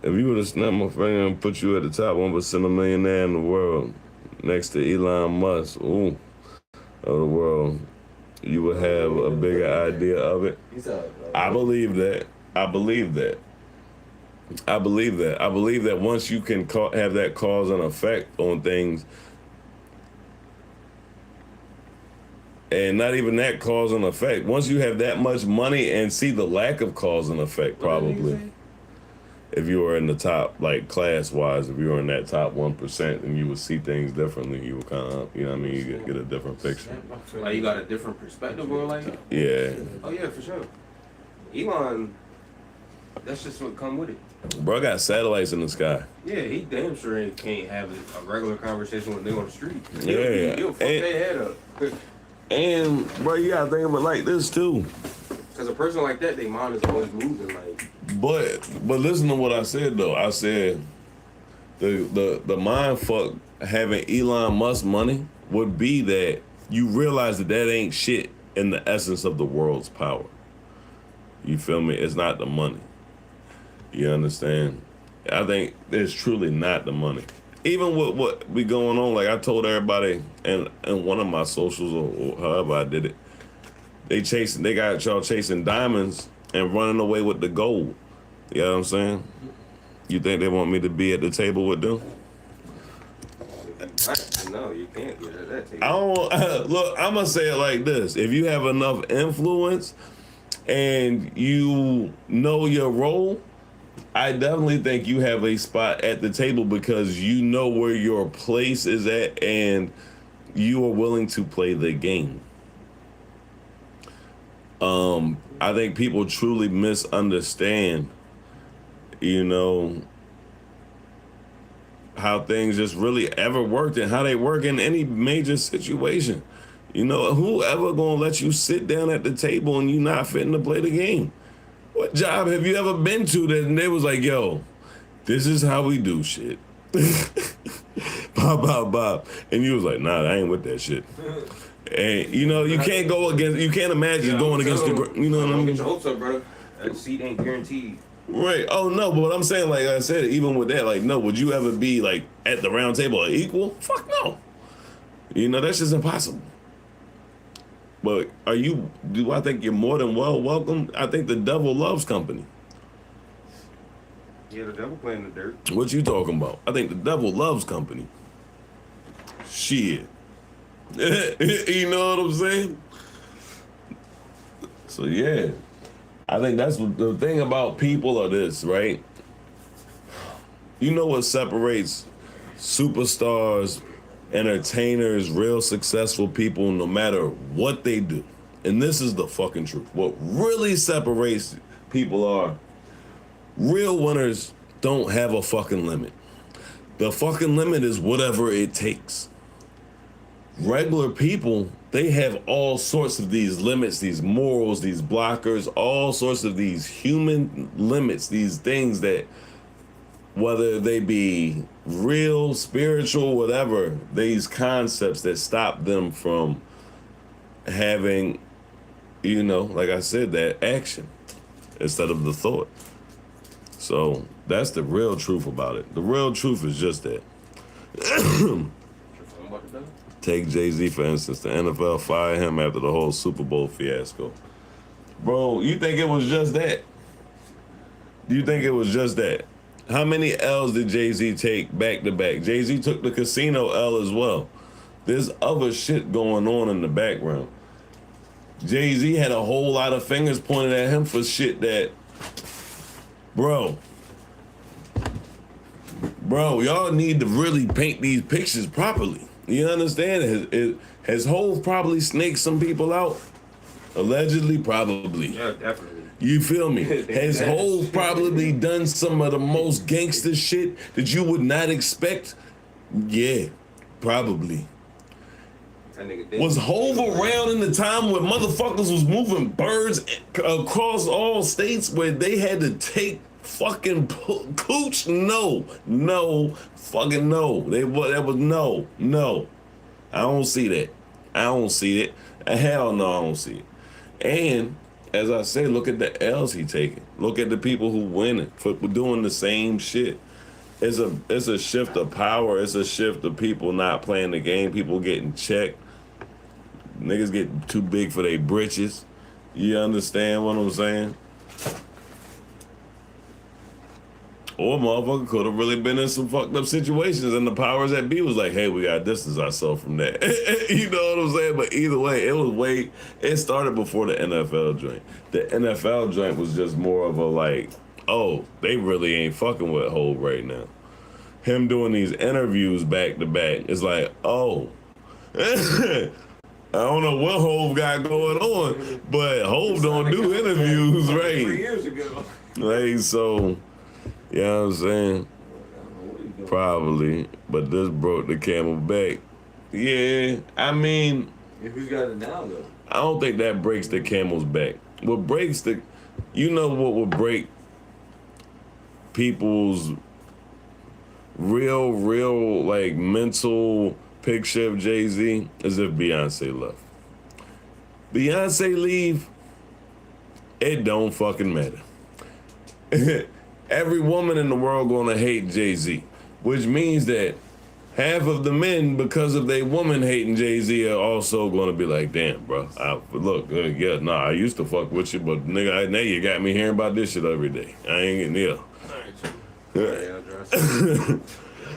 my finger and put you at the top 1% of millionaire in the world, next to Elon Musk, of the world, you would have a bigger idea of it. He's up. I believe that. I believe that. I believe that. I believe that once you can have that cause and effect on things, and not even that cause and effect, once you have that much money and see the lack of cause and effect, probably, if you were in the top, like class-wise, if you were in that top 1%, then you would see things differently. You would kind of, you know what I mean, you get a different picture. Like you got a different perspective on like. Yeah. Oh yeah, for sure. Elon, that's just what come with it. Bro, I got satellites in the sky. Yeah, he damn sure can't have a regular conversation with them on the street. Yeah. He'll fuck their head up. And, bro, you gotta think of it like this, too. Because a person like that, their mind is always moving. Like, But listen to what I said, though. I said the mind fuck having Elon Musk money would be that you realize that ain't shit in the essence of the world's power. You feel me? It's not the money. You understand? I think it's truly not the money. Even with what be going on, like I told everybody in one of my socials or however I did it, they got y'all chasing diamonds and running away with the gold. You know what I'm saying? You think they want me to be at the table with them? no, you can't get at that table. I don't look. I'm gonna say it like this: if you have enough influence and you know your role, I definitely think you have a spot at the table because you know where your place is at and you are willing to play the game. I think people truly misunderstand, how things just really ever worked and how they work in any major situation. Who ever gonna let you sit down at the table and you not fitting to play the game? What job have you ever been to that and they was like, yo, this is how we do shit. Bob. And you was like, nah, I ain't with that shit. And you can't go against, you can't imagine going against the, you know what I mean? Get your hopes up, brother. That seat ain't guaranteed. Right. Oh no, but what I'm saying, like I said, even with that, like, no, would you ever be like at the round table or equal? Fuck no. That's just impossible. But do I think you're more than welcome? I think the devil loves company. Yeah, the devil playing the dirt. What you talking about? I think the devil loves company. Shit. You know what I'm saying? So yeah. I think that's what the thing about people are this, right? You know what separates superstars, entertainers, real successful people, no matter what they do. And this is the fucking truth. What really separates people are real winners don't have a fucking limit. The fucking limit is whatever it takes. Regular people, they have all sorts of these limits, these morals, these blockers, all sorts of these human limits, these things that, whether they be real, spiritual, whatever, these concepts that stop them from having, like I said, that action instead of the thought. So that's the real truth about it. The real truth is just that. Take Jay-Z, for instance. The NFL fired him after the whole Super Bowl fiasco. Bro, you think it was just that? Do you think it was just that? How many L's did Jay-Z take back to back? Jay-Z took the casino L as well. There's other shit going on in the background. Jay-Z had a whole lot of fingers pointed at him for shit that, bro, y'all need to really paint these pictures properly. You understand? Has Hov probably snaked some people out? Allegedly, probably. Yeah, definitely. You feel me? Has Hov probably done some of the most gangster shit that you would not expect? Yeah, probably. Was Hov around in the time where motherfuckers was moving birds across all states where they had to take fucking cooch? No, fucking no. That was no. I don't see that. Hell no, I don't see it. And as I say, look at the L's he taking. Look at the people who winning for doing the same shit. It's a shift of power. It's a shift of people not playing the game. People getting checked. niggas get too big for their britches. You understand what I'm saying? Or motherfucker could have really been in some fucked up situations and the powers that be was like, hey, we gotta distance ourselves from that. You know what I'm saying? But either way, it started before the NFL joint. The NFL joint was just more of a like, oh, they really ain't fucking with Hov right now. Him doing these interviews back to back is like, oh, I don't know what Hov got going on, but Hov don't do interviews, 3 right? years ago. Like, so, you know what I'm saying? Probably, but this broke the camel back. Yeah, I mean, Who's got it now, though? I don't think that breaks the camel's back. What breaks the, you know what would break people's real, like, mental picture of Jay-Z is if Beyonce left. Beyonce leave, it don't fucking matter. Every woman in the world gonna hate Jay-Z, which means that half of the men, because of they woman hating Jay-Z, are also gonna be like, damn, bro, I used to fuck with you, but nigga, now you got me hearing about this shit every day. I ain't getting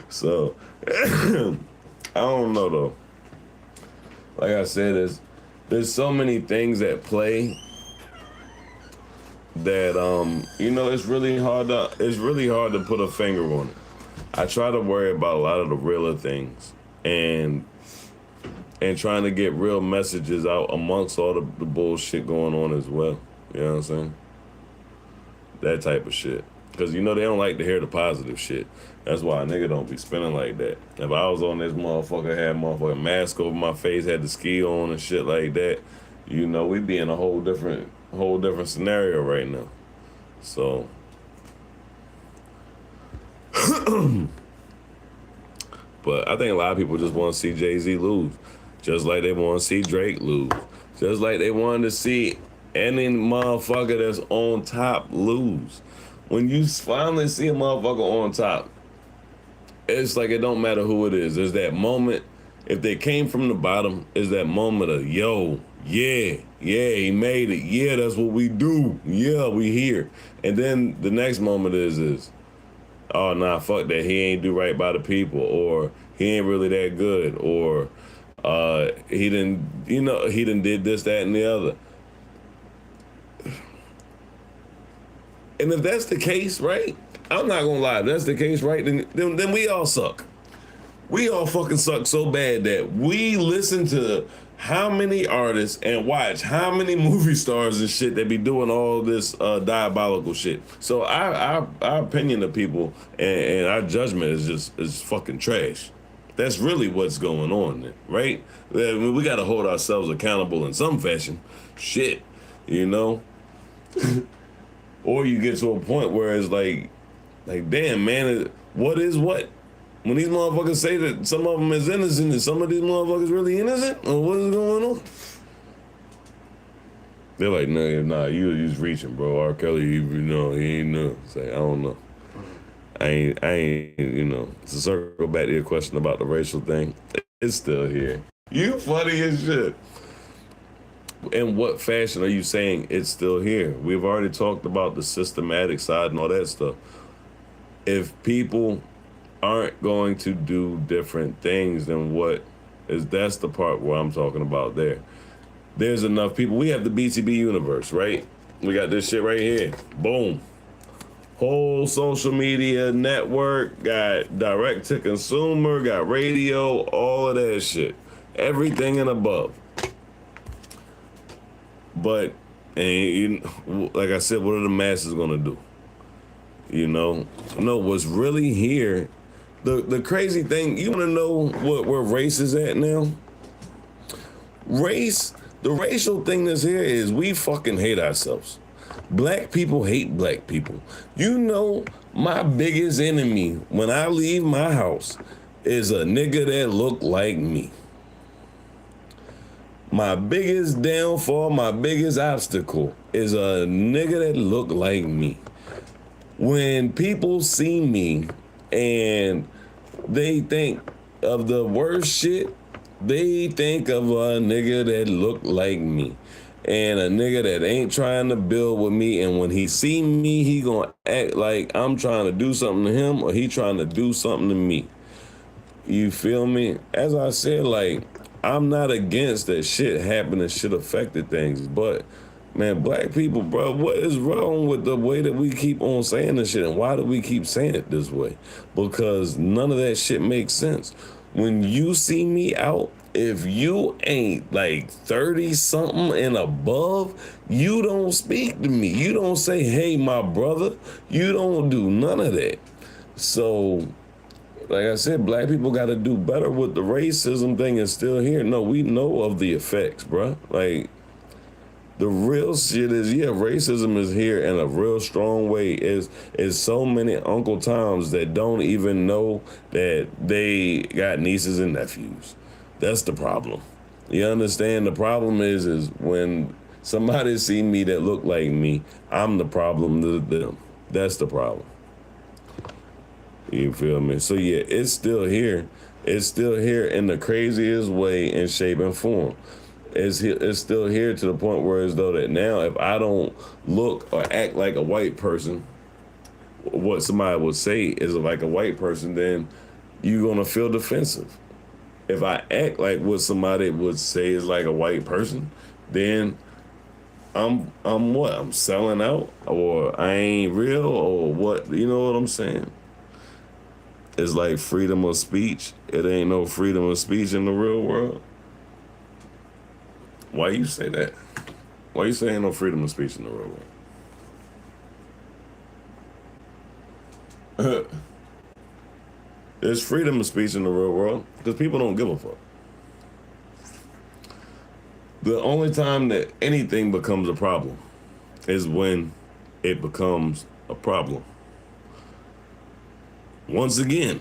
So, I don't know though. Like I said, there's so many things at play that it's really hard to put a finger on it. I try to worry about a lot of the realer things and trying to get real messages out amongst all the bullshit going on as well. You know what I'm saying? That type of shit. Because they don't like to hear the positive shit. That's why a nigga don't be spinning like that. If I was on this motherfucker, had a motherfucking mask over my face, had the ski on and shit like that, we'd be in a whole different scenario right now. So but I think a lot of people just want to see Jay-Z lose. Just like they want to see Drake lose. Just like they wanted to see any motherfucker that's on top lose. When you finally see a motherfucker on top, it's like it don't matter who it is. There's that moment, if they came from the bottom, is that moment of, yo, yeah, he made it. Yeah, that's what we do. Yeah, we here. And then the next moment is, oh, nah, fuck that. He ain't do right by the people, or he ain't really that good, or he didn't did this, that, and the other. And if that's the case, right? I'm not gonna lie, if that's the case, right? Then we all suck. We all fucking suck so bad that we listen to how many artists and watch how many movie stars and shit that be doing all this diabolical shit. So our opinion of people and our judgment is fucking trash. That's really what's going on, right? I mean, we gotta hold ourselves accountable in some fashion. Shit, Or you get to a point where it's like damn, man, what is what? When these motherfuckers say that some of them is innocent and some of these motherfuckers really innocent, or what is going on? They're like, nah, you just reaching, bro. R. Kelly, he ain't know. Say, I don't know. I ain't, to circle back to your question about the racial thing, it's still here. You funny as shit. In what fashion are you saying it's still here? We've already talked about the systematic side and all that stuff. If people aren't going to do different things, then that's the part where I'm talking about there. There's enough people. We have the BTB universe, right? We got this shit right here. Boom. Whole social media network, got direct to consumer, got radio, all of that shit. Everything and above. But, like I said, what are the masses gonna do? No, what's really here, the crazy thing, you wanna know where race is at now? Race, the racial thing that's here is we fucking hate ourselves. Black people hate black people. My biggest enemy when I leave my house is a nigga that look like me. My biggest downfall, my biggest obstacle is a nigga that look like me. When people see me and they think of the worst shit, They think of a nigga that look like me. And a nigga that ain't trying to build with me, and when he see me, he gonna act like I'm trying to do something to him or he trying to do something to me. You feel me? As I said, like, I'm not against that shit happening, shit affected things, but man, black people, bro, what is wrong with the way that we keep on saying this shit, and why do we keep saying it this way? Because none of that shit makes sense. When you see me out, if you ain't like 30 something and above, you don't speak to me. You don't say, hey, my brother. You don't do none of that. So, like I said, black people got to do better with the racism thing is still here. No, we know of the effects, bro. Like, the real shit is, yeah, racism is here in a real strong way. Is so many Uncle Toms that don't even know that they got nieces and nephews. That's the problem. You understand? The problem is when somebody see me that look like me, I'm the problem to them. That's the problem. You feel me? So yeah, it's still here. It's still here in the craziest way and shape and form. It's still here to the point where as though that now if I don't look or act like a white person, what somebody would say is like a white person, then you're gonna feel defensive. If I act like what somebody would say is like a white person, then I'm what? I'm selling out, or I ain't real, or what? You know what I'm saying? It's like freedom of speech. It ain't no freedom of speech in the real world. Why you say that? Why you saying no freedom of speech in the real world? There's freedom of speech in the real world because people don't give a fuck. The only time that anything becomes a problem is when it becomes a problem. Once again,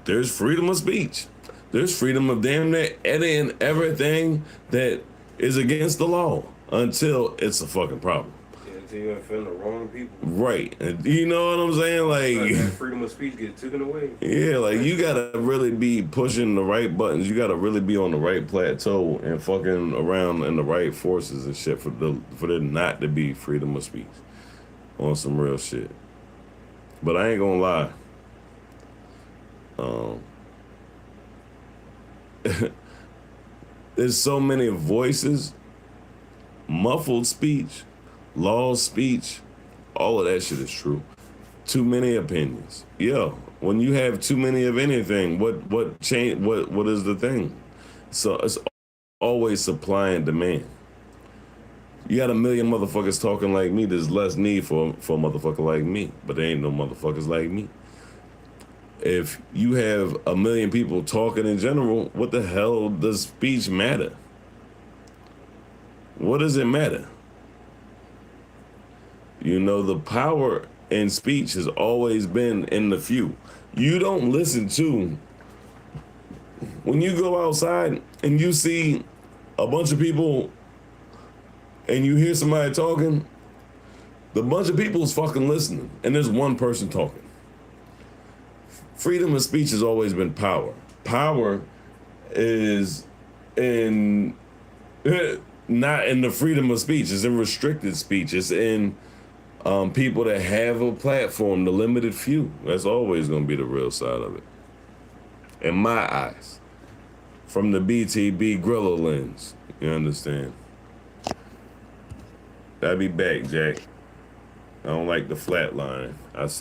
there's freedom of speech. There's freedom of damn near editing everything that is against the law until it's a fucking problem. Yeah, until you offend the wrong people. Right. And you know what I'm saying? Like, that freedom of speech get taken away. Yeah, like you gotta really be pushing the right buttons. You gotta really be on the right plateau and fucking around in the right forces and shit for there not to be freedom of speech on some real shit. But I ain't gonna lie. There's so many voices, muffled speech, lost speech, all of that shit is true. Too many opinions. Yeah, when you have too many of anything, what change? What is the thing? So it's always supply and demand. You got a million motherfuckers talking like me. There's less need for a motherfucker like me, but there ain't no motherfuckers like me. If you have a million people talking in general, what the hell does speech matter? What does it matter? You know, the power in speech has always been in the few. You don't listen to, when you go outside and you see a bunch of people and you hear somebody talking, the bunch of people is fucking listening and there's one person talking. Freedom of speech has always been power. Power is in, not in the freedom of speech, it's in restricted speech. It's in people that have a platform, the limited few. That's always gonna be the real side of it. In my eyes. From the BTB GRILLA lens, you understand? I'll be back, Jack. I don't like the flat line. I see.